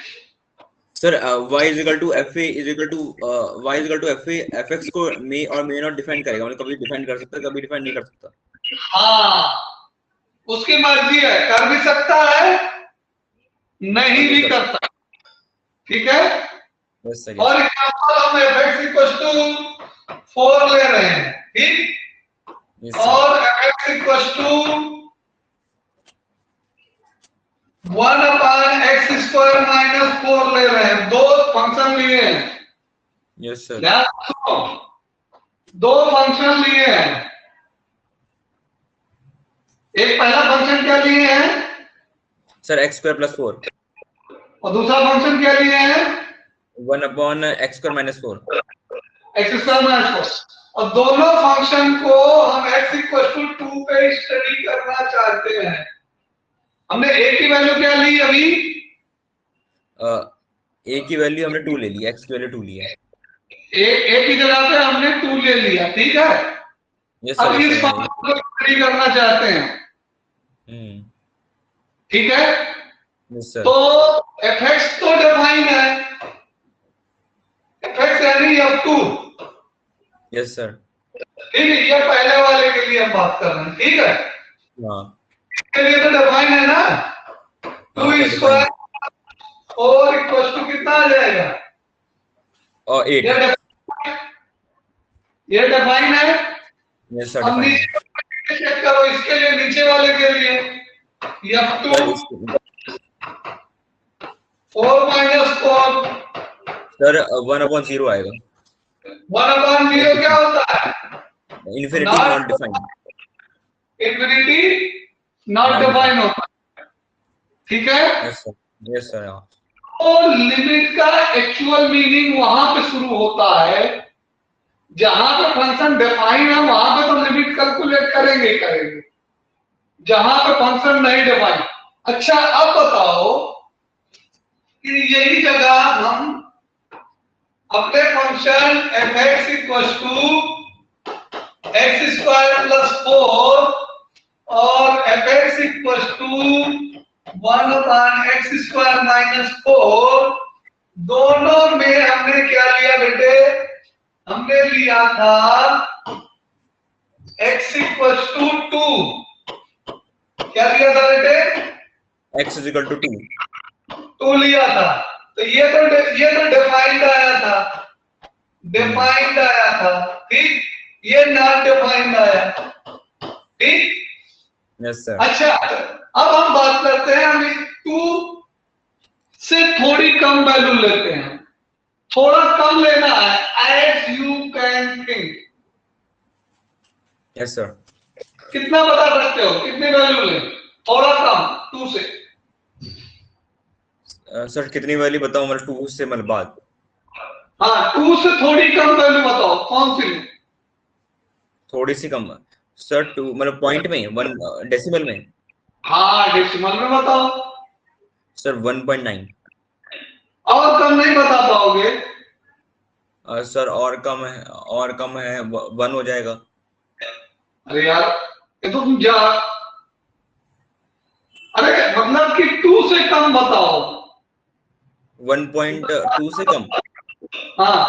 Sir y is equal to fa is equal to y is equal to fa fx को मे और मे नॉट डिफाइन करेगा, मतलब कभी डिफाइन कर सकता है, कभी डिफाइन नहीं कर सकता। हाँ उसकी मर्जी है, कर भी सकता है नहीं भी कर सकता। ठीक है। Yes sir. और एग्जाम्पल हम fx इक्वल टू 4 ले रहे हैं, ठीक? और fx equal to 1 upon x square minus 4 ले रहे हैं। दो फंक्शन लिए हैं, यस सर। ध्यान रखो, दो फंक्शन लिए हैं। एक पहला फंक्शन क्या लिए हैं सर x स्क्वायर प्लस 4 और दूसरा फंक्शन क्या लिए हैं 1 upon x square minus 4। x square minus 4। और दोनों फंक्शन को हम x इक्वल टू 2 पे स्टडी करना चाहते हैं। हमने a की वैल्यू क्या ली अभी? a की वैल्यू हमने 2 ले ली, x की वैल्यू 2 ली है। a की जगह पे हमने 2 ले लिया, ठीक है। यस अब सर, इस फंक्शन को स्टडी करना चाहते हैं, ठीक है। Yes sir. तो fx तो डिफाइन है, fx यानी f2, यस सर। ठीक है। ये पहले वाले के लिए हम बात कर रहे हैं, ठीक है। हाँ, इसके लिए तो डिफाइन है ना, 2 स्क्वायर और इक्वल टू कितना आ जाएगा? और 8। ये डिफाइन है। यस सर, अब नीचे चेक करो, इसके लिए नीचे वाले के लिए f2 4 माइनस 4 सर 1/0 आएगा। 1/0 क्या होता है? Infinity not defined. Infinity not define होता है, ठीक है। Yes sir, yes sir. और लिमिट का एक्चुअल मीनिंग वहां पे शुरू होता है जहां पे फंक्शन डिफाइन है, वहां पे तो लिमिट कैलकुलेट करेंगे ही करेंगे, जहां पे फंक्शन नहीं डिफाइन। अच्छा, अब बताओ कि यही जगह हम अपने function fx equal to x square plus 4 और fx equal to 1/x square minus 4, दोनों में हमने क्या लिया बेटे? हमने लिया था x इक्वल टू 2। क्या लिया था बेटे? x is equal to 2। 2 लिया था। तो ये तो डिफाइंड आया था, डिफाइंड आया था, ठीक। ये नॉट डिफाइंड आया, ठीक। Yes sir. अच्छा, अब हम बात करते हैं, हम 2 से थोड़ी कम वैल्यू लेते हैं। थोड़ा कम लेना है, as you can think. Yes sir. कितना बता सकते हो, कितनी वैल्यू ले? थोड़ा कम 2 से। सर कितनी वैल्यू बताऊं? मतलब 2 से मतलब बाद? हाँ, 2 से थोड़ी कम वैल्यू बताओ, कौन सी? थोड़ी सी कम सर, 2 मतलब पॉइंट में, 1 डेसिमल में? हाँ, डेसिमल में बताओ। सर 1.9। और कम नहीं बता पाओगे? सर और कम है 1 हो जाएगा। अरे यार, ये तो तुम जा, अरे मतलब कि 2 से कम बताओ। 1.2 से कम? हाँ,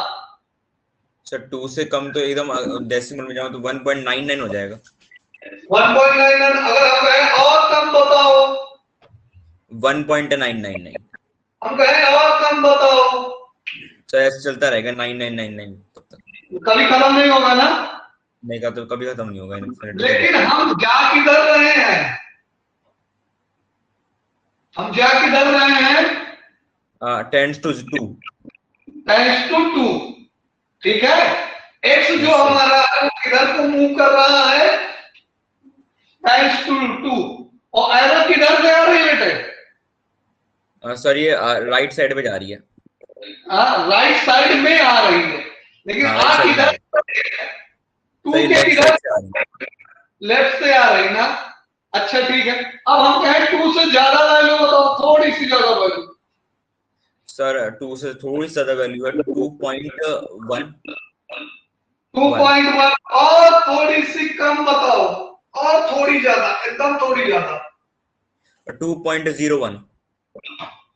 सर 2 से कम तो एकदम डेसिमल में जाऊं तो 1.99 हो जाएगा। 1.99। अगर हम कहें और कम बताओ? 1.999। हम कहें और कम बताओ? सर ऐसे चलता रहेगा 9999 तब तक। कभी खत्म नहीं होगा ना? नहीं का तो कभी खत्म नहीं होगा इनफिनिटी। लेकिन हम जा किधर रहे हैं? हम जा किधर रहे हैं? Tends to 2। टेंड्स टू 2, ठीक है। x जो Yes, sir. हमारा किधर को मूव कर रहा है? Tends to 2। और एरो किधर से आ रही है बेटे? सर ये राइट साइड पे जा रही है। राइट साइड में आ रही है, लेकिन आ किधर? 2 के किधर? लेफ्ट से आ रही ना। अच्छा ठीक है, अब हम कहें 2 से ज्यादा वैल्यू बताओ, थोड़ी सी ज्यादा वैल्यू। सर 2 से थोड़ी ज्यादा वैल्यू है 2.1। 2.1। और थोड़ी सी कम बताओ, और थोड़ी ज्यादा, एकदम थोड़ी ज्यादा। 2.01।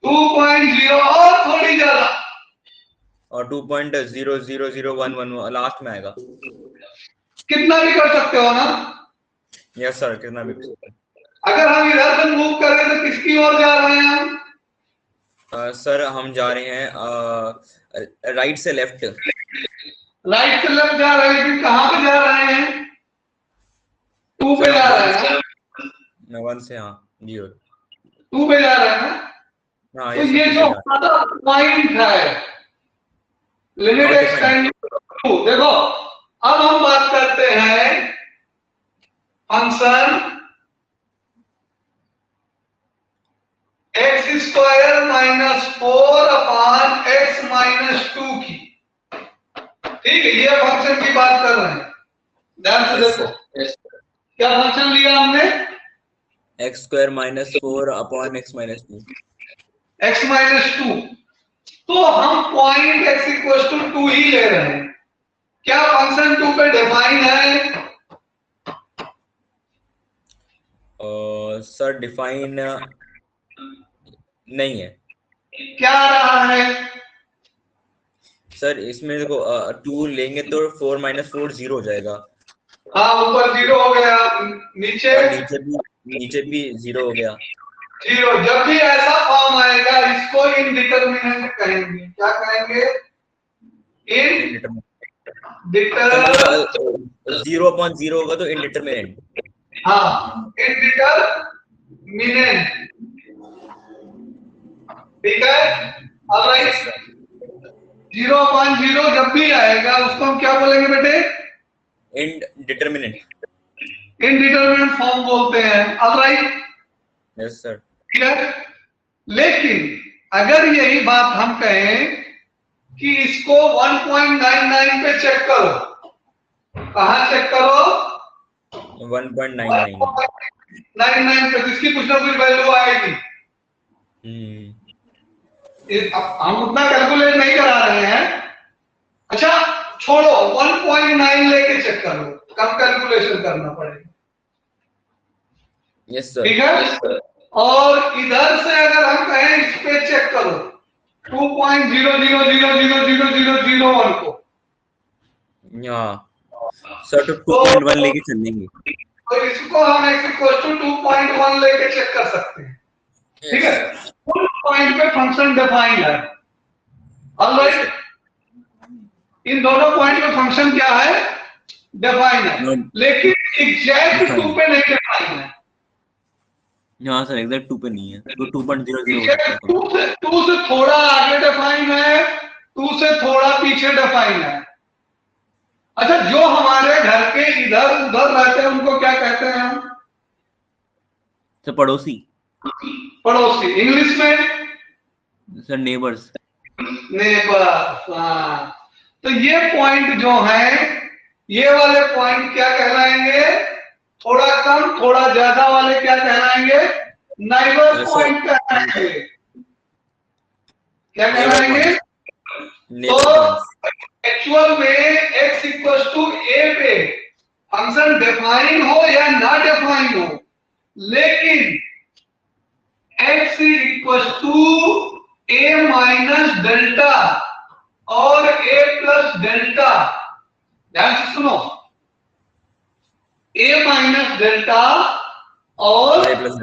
2.0 और थोड़ी ज्यादा। और 2.00011 लास्ट में आएगा। कितना भी कर सकते हो ना? यस सर, कितना भी। अगर हम इधर से मूव करें तो किसकी ओर जा रहे हैं हम? सर हम जा रहे हैं राइट से लेफ्ट। राइट से लेफ्ट जा रहे हैं, लेकिन कहां पे जा रहे हैं? 2 पे जा रहे हैं ना? 1 से, हाँ जी, 2 पे जा रहे हैं ना? हाँ। तो ये जो हमारा पॉइंट है, लिमिट x टेंडिंग टू 2। देखो अब हम बात करते हैं function x square minus 4 upon x minus 2 की। ठीक है, ये फंक्शन की बात कर रहे हैं, ध्यान से देखो। क्या फंक्शन लिया हमने? x square minus 4 upon x minus 2। x minus 2, तो हम पॉइंट x इक्वल टू 2 ही ले रहे हैं। क्या फंक्शन 2 पे डिफाइन है? सर डिफाइन नहीं है। क्या रहा है सर? इसमें देखो 2 लेंगे तो 4 माइनस 4 0 हो जाएगा। हाँ, ऊपर 0 हो गया, नीचे नीचे भी 0 हो गया। 0। जब भी ऐसा फॉर्म आएगा इसको इनडिटरमिनेंट कहेंगे। क्या कहेंगे? इनडिटरमिनेंट। 0 अपॉन 0 होगा तो इनडिटरमिनेंट। हाँ, इनडिटरमिनेंट। ठीक है, अब 0 अपॉन 0 जब भी आएगा उसको हम क्या बोलेंगे बेटे? इनडिटरमिनेंट। इनडिटरमिनेंट फॉर्म बोलते हैं। अब राइट, यस सर। ठीक है, लेकिन अगर यही बात हम कहें कि इसको 1.99 पे चेक करो, कहां चेक करो? 1.99 पे, जिसकी कुछ ना कुछ वैल्यू आएगी। हम उतना कैलकुलेट नहीं करा रहे हैं। अच्छा छोड़ो, 1.9 लेके चेक करो, कम कैलकुलेशन करना पड़ेगा। Yes sir. ठीक है, और इधर से अगर हम कहें इस पे चेक करो 2.00000001 को, सर तो 2.1 लेके चलेंगे। तो इसको हम x इक्वल टू 2.1 लेके चेक कर सकते हैं। ठीक है, फुल पॉइंट पे फंक्शन डिफाइन है। ऑलराइट, इन दोनों पॉइंट पे फंक्शन क्या है? डिफाइन है, लेकिन एग्जैक्ट 2 पे नहीं डिफाइन है। हाँ सर, एग्जैक्ट 2 पे नहीं है, तो 2.00 हो सकता है। 2 से थोड़ा आगे डिफाइन है, 2 से थोड़ा पीछे डिफाइन है। अच्छा, जो हमारे घर के इधर उधर रहते हैं उनको क्या कहते हैं हम? सर पड़ोसी। पड़ोसी, इंग्लिश में सर नेबर्स। नेबर्स। हाँ, तो ये पॉइंट जो है, ये वाले पॉइंट क्या कहलाएंगे? थोड़ा कम थोड़ा ज्यादा वाले क्या कहलाएंगे? नाइबर पॉइंट कहलाएंगे। क्या कहलाएंगे? तो एक्चुअल में x इक्वल टू a पे फंक्शन डिफाइन हो या ना डिफाइन हो, लेकिन x equal to a minus delta और a प्लस डेल्टा, ध्यान से सुनो, a माइनस डेल्टा और a प्लस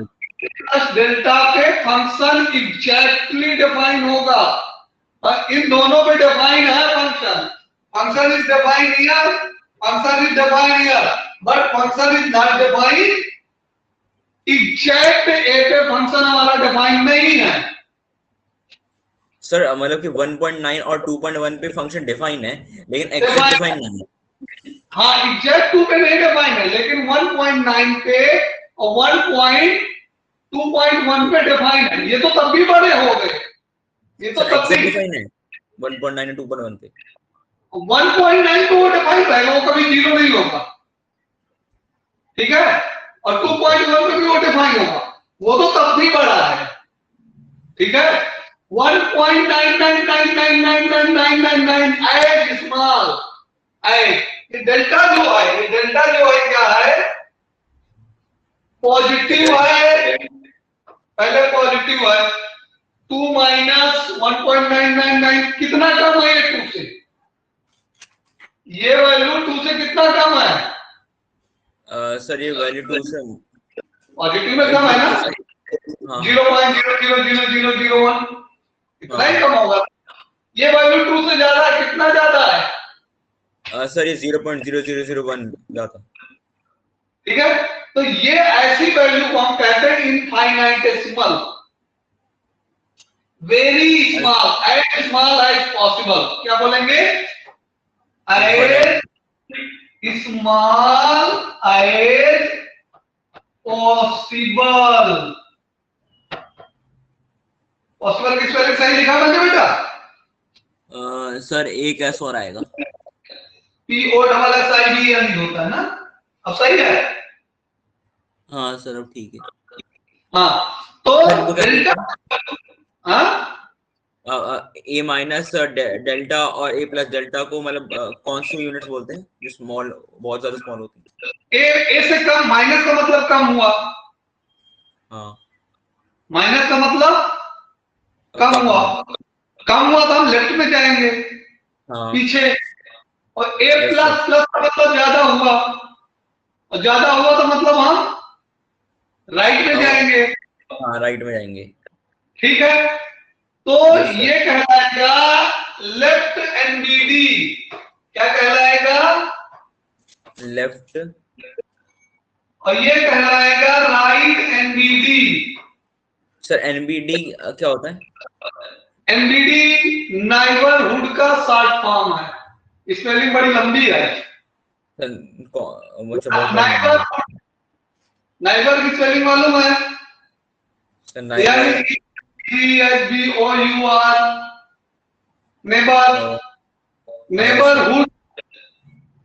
डेल्टा पे फंक्शन एग्जैक्टली डिफाइन होगा। इन दोनों पे डिफाइन है function. Function is define here, function is define here, but function is not define exact a पे फंक्शन हमारा डिफाइन नहीं है। सर मतलब कि 1.9 और 2.1 पे फंक्शन डिफाइन है, लेकिन एग्जैक्ट डिफाइन नहीं है। हाँ, एग्जैक्ट 2 पे नहीं डिफाइन है, लेकिन 1.9 पे और 2.1 पे डिफाइन है। ये तो तब भी बड़े हो गए, ये तो तब भी डिफाइन है 1.9 और 2.1 पे। 1.9 तो वो डिफाइन रहेगा, वो कभी 0 नहीं होगा। ठीक है, और 2.1 पे भी वो डिफाइन होगा, वो तो तब भी बड़ा है। ठीक है, 1.99999999 एज स्मॉल एज। डेल्टा जो है, डेल्टा जो है क्या है? पॉजिटिव है, पहले पॉजिटिव है। 2 माइनस 1.999 कितना कम है? 2 से, ये वैल्यू 2 से कितना कम है? सर ये वैल्यू 2 से पॉजिटिव में कम है ना? 0.0000001, इतना ही कम होगा। ये वैल्यू 2 से ज्यादा, कितना ज्यादा है? सर ये 0.0001 ज्यादा। ठीक है, तो ये ऐसी वैल्यू को हम कहते हैं infinitesimal. Very small, as small as possible. क्या बोलेंगे? As small as possible. Possible की स्पेलिंग सही लिखा मैंने बेटा? सर एक एस और आएगा। POSSIBL होता है ना? अब सही है? हाँ सर अब ठीक है। हाँ तो सर इनको क्या डेल्टा, बोलते हाँ हैं? ए माइनस डेल्टा और ए प्लस डेल्टा को मतलब कौन सी यूनिट्स बोलते हैं जो स्मॉल, बहुत ज्यादा स्मॉल होती है? ए से कम, माइनस का मतलब कम हुआ, हाँ माइनस का मतलब कम कम हुआ, हुआ। कम हुआ तो हम लेफ्ट में जाएंगे, हाँ पीछे। और ए यस सर। प्लस प्लस का मतलब ज्यादा हुआ, और ज्यादा हुआ तो मतलब हम राइट में जाएंगे। हाँ राइट में जाएंगे। ठीक है, तो यस सर। ये कहलाएगा लेफ्ट एनबीडी। क्या कहलाएगा? लेफ्ट। और ये कहलाएगा राइट एनबीडी। सर एनबीडी क्या होता है? एनबीडी नाइबरहुड का शॉर्ट फॉर्म है, स्पेलिंग बड़ी लंबी है। सर मुझे बहुत ज्यादा लंबी नाइबर, है। नाइबर की स्पेलिंग मालूम है? Sir neighbour. यानी NEBOUR, नेबर, हाँ सर। नेबरहुड।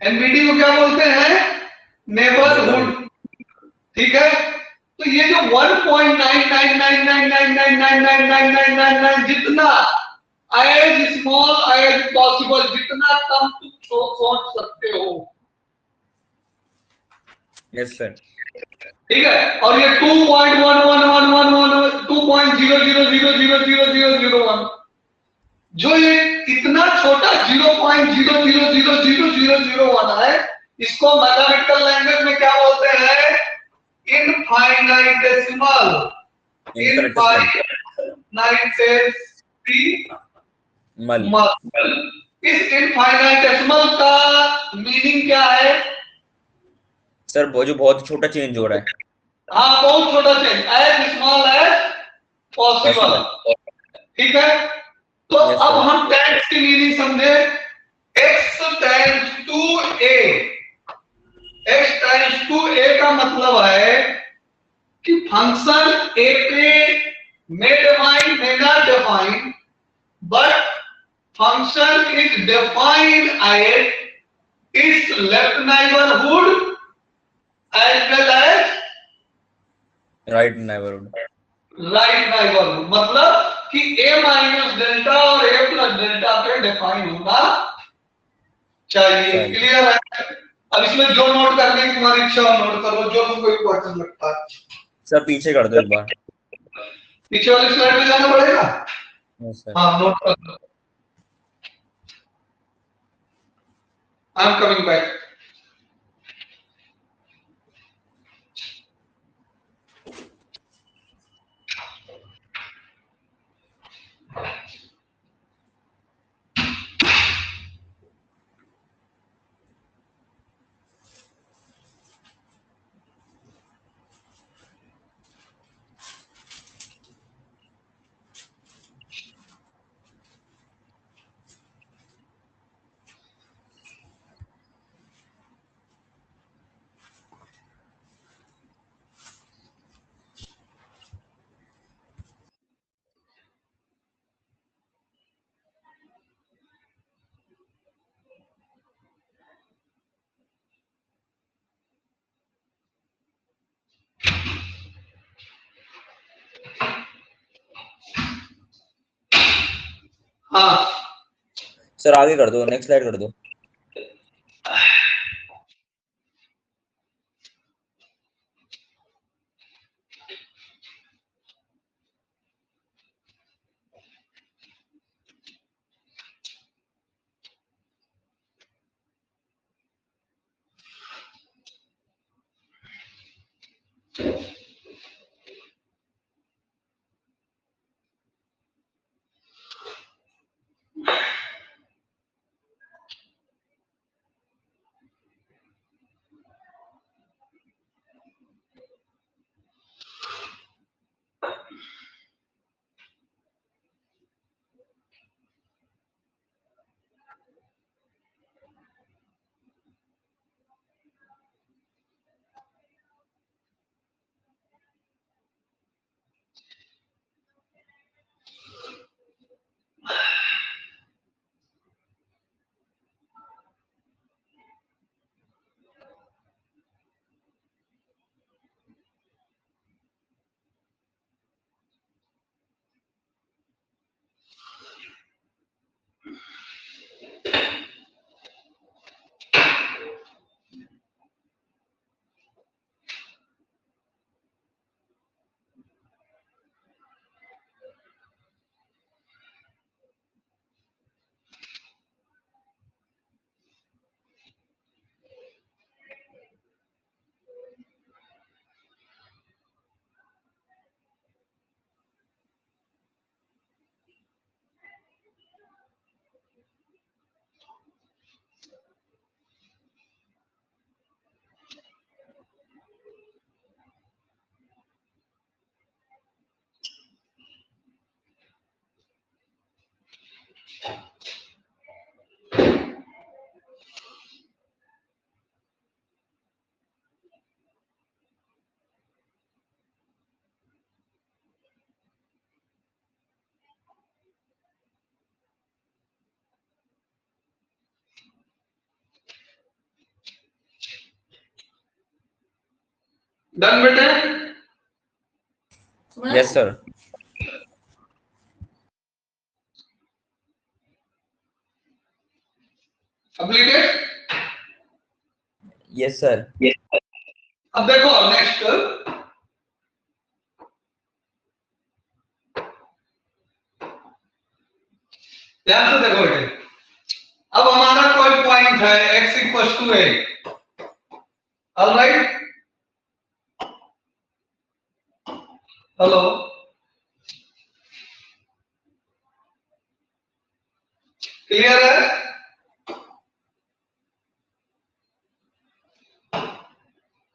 एनबीडी को क्या बोलते हैं? नेबरहुड। नेबरहुड। ठीक है, तो ये जो 1.999999999999 जितना एज स्मॉल एज पॉसिबल, जितना कम तुम सोच सकते हो, यस सर। ठीक है। और ये 2.111111 2.00000001, जो ये इतना छोटा 0.00000001 है, इसको मैथमेटिकल लैंग्वेज में क्या बोलते हैं? इनफाइनाइटेसिमल। इनफिनिटेसिमल। इनफाइनाइटेसिमल। मल। इस इनफाइनाइटेसिमल का मीनिंग क्या है? सर वो जो बहुत छोटा चेंज हो रहा है। हाँ, बहुत छोटा change, as small as possible. Possible. ठीक है, तो यस अब सर। हम टेंस की मीनिंग समझे। x tends to a, x tends to a का मतलब है कि फंक्शन a पे may define, may not define, but function is defined as its left neighborhood as well as right neighbourhood. Right neighbourhood. मतलब कि a minus delta और a plus delta पे define होना चाहिए। चाहिए। क्लियर है? अब इसमें जो नोट करने की तुम्हारी इच्छा हो नोट करो, जो तुमको इम्पोर्टेंट लगता है। सर पीछे कर दो एक बार। पीछे वाली स्लाइड में जाना पड़ेगा। Yes sir. हाँ, नोट कर लो। I am coming back. हाँ, सर आगे कर दो, नेक्स्ट स्लाइड कर दो। डन बेटे? Yes sir. Completed? Yes sir. अब देखो नेक्स्ट, ध्यान से देखो बेटे। अब हमारा कोई पॉइंट है x equal to a, alright? Hello, clear है?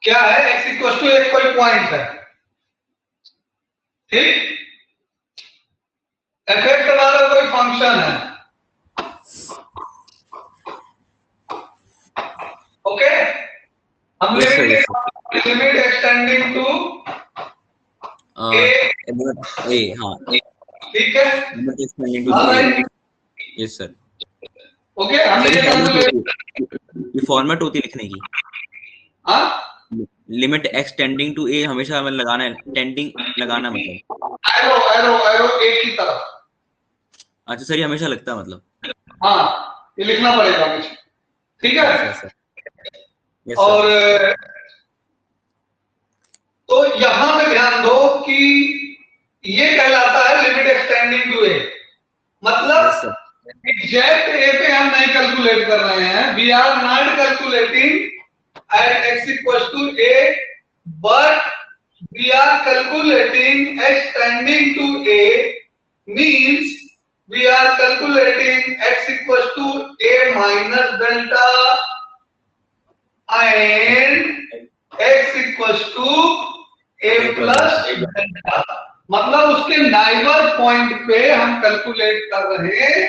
क्या है? x इक्वल टू एक कोई पॉइंट है, ठीक? एफेक्ट वाला कोई फंक्शन है, ओके? हम Yes, sir, yes, limit extending to a, a, हाँ, ठीक है? Limit extending to alright, yes sir. Okay? हम ये ये फॉर्मेट होती है लिखने की। हाँ, लिमिट एक्सटेंडिंग टू ए हमेशा मतलब लगाना है, टेंडिंग लगाना मतलब एरो एरो एरो ए की तरफ। अच्छा सर, ये हमेशा लगता है मतलब। हाँ, ये लिखना पड़ेगा मुझे, ठीक है? यस सर, यस और सर। तो यहां पे ध्यान दो कि ये कहलाता है लिमिट एक्सटेंडिंग टू ए, मतलब एग्जैक्ट ए पे हम नहीं कैलकुलेट कर रहे हैं, we are not calculating at x equals to a, but we are calculating extending to a, means we are calculating x equals to a minus delta and x equals to a plus delta, मतलब उसके neighbour point पे हम calculate कर रहे हैं।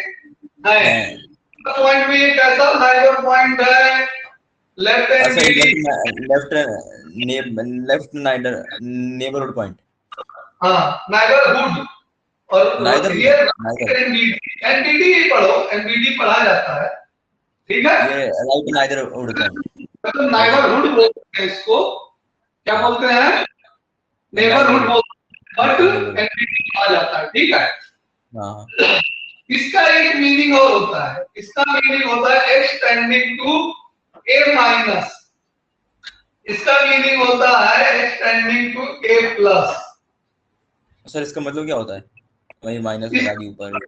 Point में ये कैसा नाइबर पॉइंट है? लेफ्ट नेबरहुड पॉइंट, हाँ, नाइबरहुड। और ये एनबीडी ही पढ़ो, एनबीडी पढ़ा जाता है, ठीक है? ये राइट नाइबरहुड पॉइंट, मतलब नाइबरहुड बोलते हैं इसको, क्या बोलते हैं? नेबरहुड बोलते हैं, बट एनबीडी पढ़ा जाता है, ठीक है? हाँ। इसका एक मीनिंग और होता है, इसका मीनिंग होता है एक्सटेंडिंग टू ए माइनस, इसका मीनिंग होता है extending to a plus. Sir इसका मतलब क्या होता है? वही माइनस लगा दी ऊपर,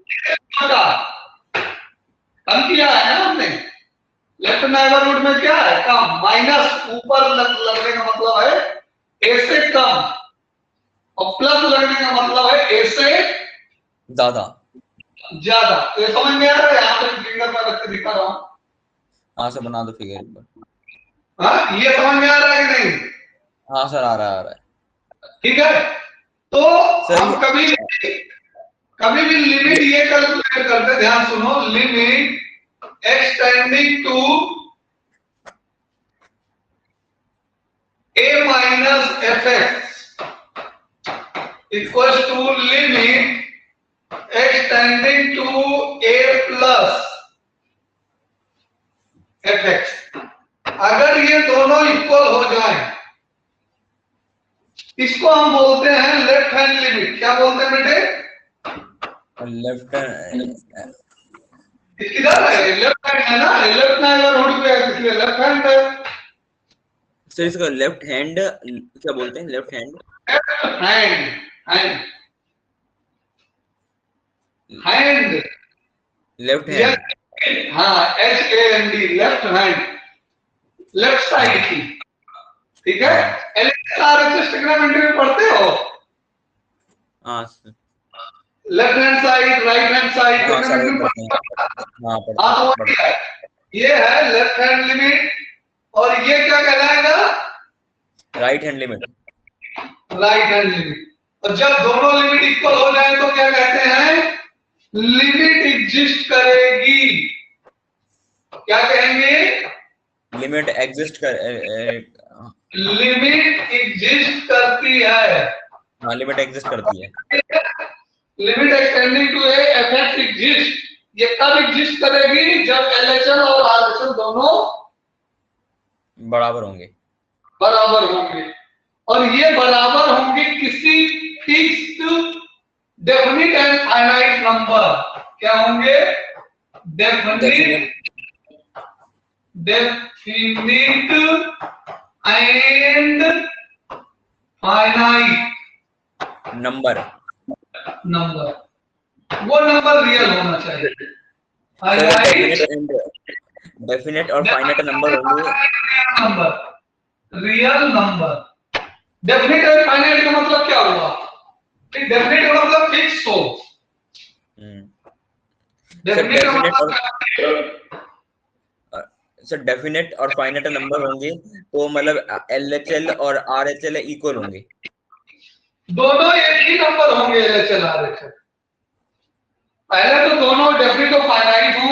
कम किया है ना हमने। लेफ्ट नाइबरहुड में क्या है? कम, माइनस ऊपर लगने का मतलब है ए से कम, और प्लस लगने का मतलब है ए से ज्यादा। ज्यादा। तो ये समझ में आ रहा है? यहाँ पे फिंगर में रख के दिखा रहा हूँ। हाँ सर, बना दो फिगर एक बार। हाँ, ये समझ में आ रहा है कि नहीं? हाँ सर, आ रहा है। ठीक है, तो हम कभी भी लिमिट ये कैलकुलेट करते, ध्यान सुनो, limit extending to a minus f x equal to limit extending to a plus f x. अगर ये दोनों इक्वल हो जाएं, इसको हम बोलते हैं लेफ्ट हैंड लिमिट। क्या बोलते हैं बेटे? लेफ्ट किधर है? लेफ्ट हैंड है ना, लेफ्ट नाइबरहुड पे है, इसलिए लेफ्ट हैंड है। सर इसका लेफ्ट हैंड क्या बोलते हैं? Left hand, hand, hand, hand, left hand, हाँ, HAND, left hand, left side की, ठीक है? LHS ट्रिग्नोमेट्री में पढ़ते हो? हाँ sir, left hand side, right hand side, ये है लेफ्ट हैंड लिमिट, और ये क्या कहलाएगा? Right hand limit, right hand limit. और जब दोनों लिमिट इक्वल हो जाए तो क्या कहते हैं? लिमिट एग्जिस्ट करेगी। क्या कहेंगे? लिमिट एग्जिस्ट कर, लिमिट एग्जिस्ट करती है। हाँ, लिमिट एग्जिस्ट करती है। Limit extending to a f x exist, ये कब एग्जिस्ट करेगी? जब एलएचएल और आरएचएल दोनों बराबर होंगे, बराबर होंगे। और ये बराबर होंगे किसी fixed definite and finite number. क्या होंगे? Definite and finite number. वो नंबर रियल होना चाहिए। डेफिनेट और फाइनाइट नंबर होंगे रियल नंबर। डेफिनेट और फाइनाइट का मतलब क्या हुआ? डेफिनेट का मतलब फिक्स हो। डेफिनेट का मतलब सर डेफिनेट और फाइनाइट नंबर होंगे तो मतलब LHL और RHL इक्वल होंगे। दोनों एक ही नंबर होंगे LHL RHL। पहले तो दोनों डेफिनेट और फाइनाइट हो,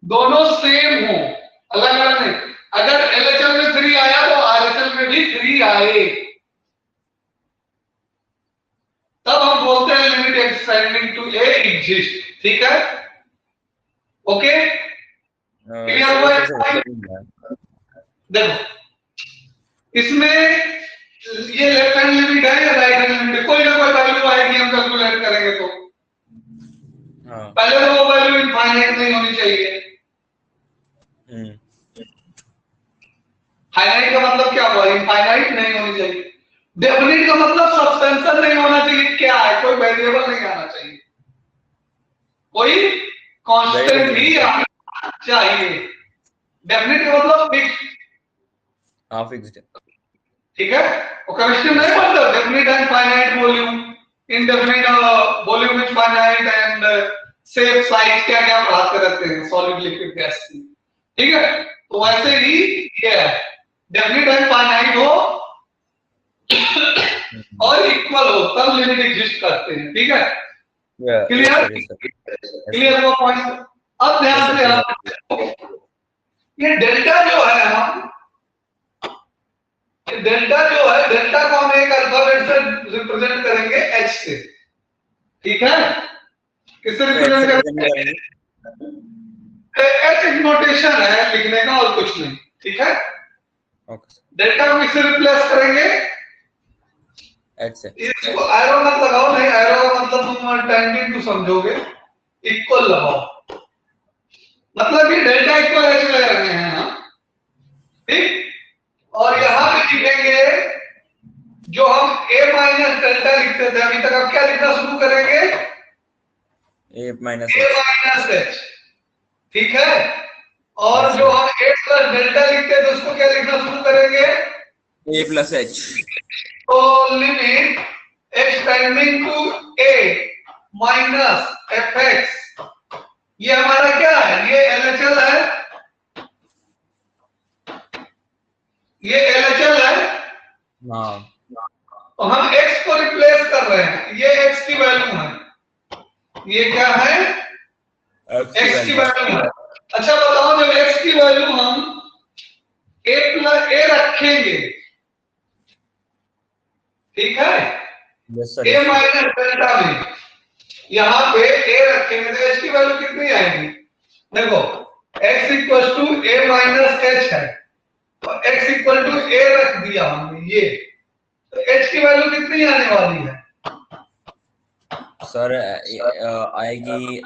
दोनों सेम हो, अलग अलग नहीं। अगर LHL में 3 आया तो RHL में भी 3 आए, तब हम बोलते हैं limit extending to a exist. ठीक है? ओके, क्लियर हुआ? देखो इसमें ये लेफ्ट हैंड लिमिट है या राइट हैंड लिमिट है, कोई ना कोई वैल्यू आएगी, हम कैलकुलेट करेंगे तो पहले तो वो वैल्यू इनफाइनाइट नहीं होनी चाहिए। फाइनाइट का मतलब क्या हुआ? इनफाइनाइट नहीं होनी चाहिए। डेफिनिट का मतलब सब्सटेंशियल नहीं होना चाहिए। क्या है? कोई वेरिएबल नहीं आना चाहिए, कोई कांस्टेंट ही आना चाहिए। डेफिनिट का मतलब फिक्स्ड। ठीक है? और क्वेश्चन नहीं बनता definite and finite volume, indefinite volume is finite and shape size क्या क्या पढ़ाते रहते हैं सॉलिड लिक्विड गैस की। ठीक है? तो वैसे ही ये है, डेफिनिट एंड फाइनाइट हो और इक्वल हो तब लिमिट एग्जिस्ट करते हैं। ठीक है? क्लियर? क्लियर हुआ पॉइंट? अब ध्यान से आप ये डेल्टा जो है ना, डेल्टा जो है, डेल्टा को हम एक अल्फाबेट से रिप्रेजेंट करेंगे H से। ठीक है? किससे रिप्रेजेंट करेंगे? H एक नोटेशन है लिखने का और कुछ नहीं। ठीक है? डेल्टा को किससे रिप्लेस करेंगे? H से। इसको एरो मत लगाओ, नहीं एरो मतलब तुम टेंडिंग टू समझोगे, इक्वल लगाओ। मतलब ये डेल्टा इक्वल H ले रहे हैं ना। ठीक? और यहां पे लिखेंगे जो हम a माइनस डेल्टा लिखते थे अभी तक, अब क्या लिखना शुरू करेंगे? a minus h। ठीक है? और जो हम a प्लस डेल्टा लिखते थे उसको क्या लिखना शुरू करेंगे? a plus h। तो limit x tending to a minus fx, ये हमारा क्या है? ये LHL है, ये LHL है। हाँ, तो हम x को रिप्लेस कर रहे हैं, ये x की वैल्यू है, ये क्या है? x की वैल्यू है। अच्छा बताओ, जब x की वैल्यू हम a प्लस a रखेंगे, ठीक है, a माइनस डेल्टा में यहां पे a रखेंगे तो h की वैल्यू कितनी आएगी? देखो x equal to a minus h है, तो x इक्वल टू a रख दिया हमने, ये तो h की वैल्यू कितनी आने वाली है? सर आएगी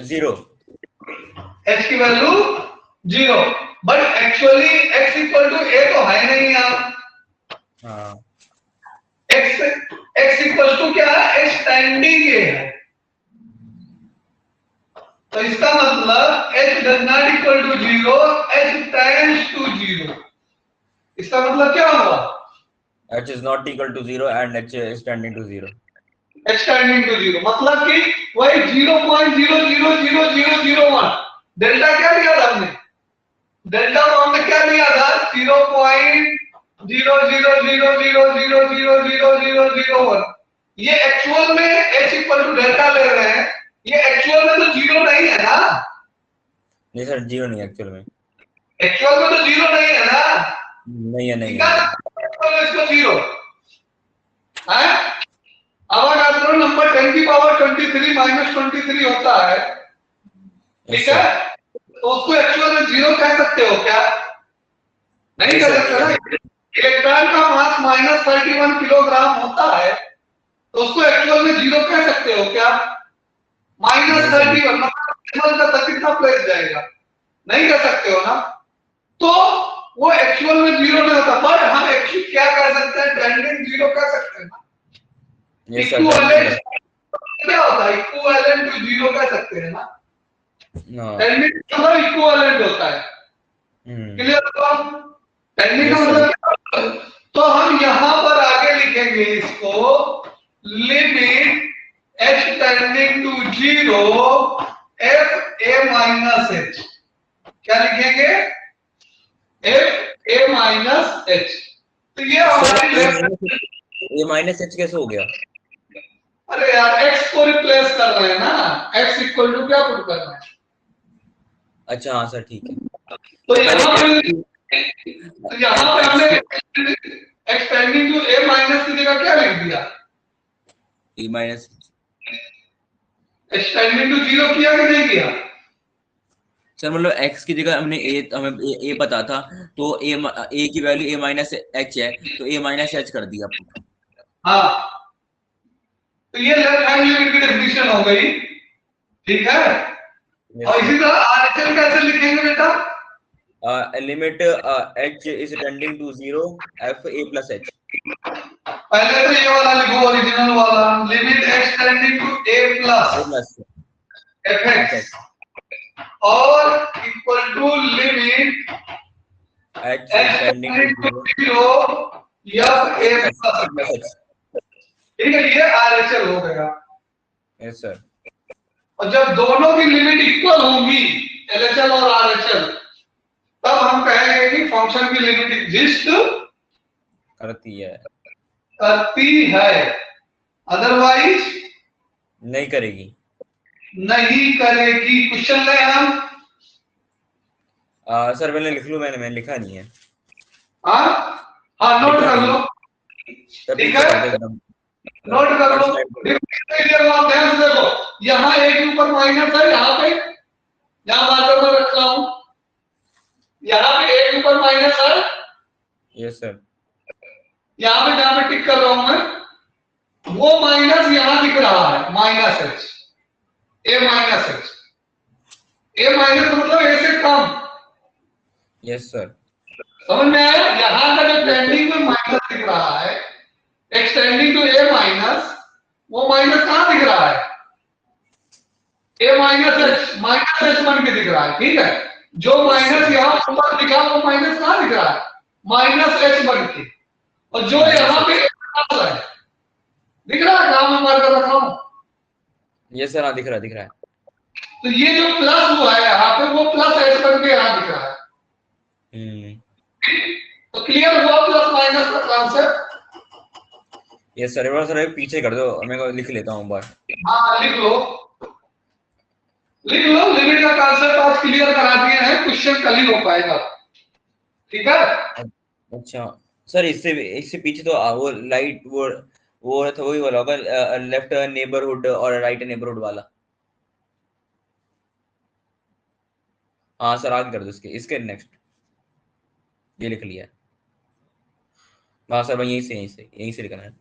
0। h की value 0, but actually x equal to a तो है नहीं यहाँ। हाँ, x इक्वल टू क्या है? h टेंडिंग a है, तो इसका मतलब h does not equal to 0, h tends to 0। इसका मतलब क्या हुआ? h is not equal to 0 and h is tending to 0। h tending to 0 मतलब कि वही 0.0000001। डेल्टा क्या लिया था हमने? डेल्टा को हमने क्या लिया था? 0.000000001। ये एक्चुअल में h इक्वल टू डेल्टा ले रहे हैं, ये एक्चुअल में तो 0 नहीं है ना? नहीं सर, 0 नहीं एक्चुअल में। एक्चुअल में तो 0 नहीं है ना? नहीं है, नहीं है। इसको 0 है। अब अगर नंबर 10 की पावर 23 माइनस 23 होता है, ठीक है, तो उसको एक्चुअल में 0 कह सकते हो क्या? नहीं कर सकते ना। इलेक्ट्रॉन का मास -31 किलोग्राम होता है तो उसको एक्चुअल में 0 कह सकते हो क्या? -31 मतलब का कितना प्लेस जाएगा? नहीं कर सकते हो ना। तो वो एक्चुअल में 0 नहीं होता, पर हम एक्चुअली क्या कर सकते हैं? टेंडिंग 0 कर सकते हैं ना। इक्विवेलेंट क्या होता है? इक्विवेलेंट टू 0 कह सकते हैं ना। टेंडिंग मतलब इक्विवेलेंट होता है। क्लियर? टेंडिंग का मतलब, तो हम यहां पर आगे लिखेंगे इसको, limit h tending to 0 f a minus h। क्या लिखेंगे? f a minus h। तो ये हमारी a माइनस h कैसे हो गया? अरे यार x को रिप्लेस कर रहे हैं ना, x इक्वल टू क्या पुट कर रहे हैं। अच्छा हाँ सर ठीक है। तो यहाँ पे हमने x tending to a minus की जगह क्या लिख दिया? a minus h tending to 0 किया कि नहीं किया? सर मतलब x की जगह हमने हमें a पता था तो a की वैल्यू a माइनस h है तो a माइनस h कर दिया। हाँ, तो ये लेफ्ट हैंड लिमिट की डेफिनेशन हो गई, ठीक है। और इसी तरह आरएचएल कैसे लिखेंगे बेटा? Limit h is tending to 0 f a plus h। पहले तो ये वाला लिखो, ओरिजिनल वाला, limit x tending to a plus fx और equal to limit h tending to 0 f a plus. ठीक है, ये आरएचएल हो गया। Yes sir. और जब दोनों की लिमिट इक्वल होंगी, एलएचएल और आरएचएल, तब हम कहेंगे कि फंक्शन की लिमिट एग्जिस्ट करती है, अदरवाइज नहीं करेगी। क्वेश्चन ले हम। सर मैंने लिख लूं, मैंने लिखा नहीं है। हाँ नोट कर लो, ठीक है, नोट कर लो। ध्यान से देखो, यहाँ एक के ऊपर माइनस है, यहाँ पे, यहाँ मार्कर में रख रहा हूं, यहाँ पे एक ऊपर माइनस है। Yes sir. यहाँ पे जहां पे टिक कर रहा हूं मैं, वो माइनस यहाँ दिख रहा है, माइनस एच, ए माइनस एच। ए माइनस मतलब ए से कम। Yes sir. समझ में आया? यहाँ का जो टेंडिंग में माइनस दिख रहा है, एक्सटेंडिंग टू ए माइनस, वो माइनस कहां दिख रहा है? ए माइनस एच बन के दिख रहा है, ठीक है। जो माइनस यहाँ ऊपर दिखा वो माइनस कहां दिख रहा है? माइनस एच बन के। और जो यहाँ पे है, दिख रहा है कहां मैं मार्कर रखा हूं? यस सर, हाँ दिख रहा है। तो ये जो प्लस हुआ है यहाँ पे, वो प्लस एच बन के यहाँ दिख रहा है। तो क्लियर हुआ प्लस माइनस का कॉन्सेप्ट? यस सर, सर पीछे कर दो, मैं लिख लेता हूँ बार। हाँ लिख लो, लिमिट का कॉन्सेप्ट आज क्लियर करा दिए हैं, क्वेश्चन कल ही हो पाएगा, ठीक है। अच्छा सर, इससे पीछे तो वो लाइट वो था, वही वाला होगा, लेफ्ट नेबरहुड और राइट नेबरहुड वाला। हाँ सर, आगे कर दो इसके नेक्स्ट, ये लिख लिया है। हाँ सर, मैं यहीं से लिखना है।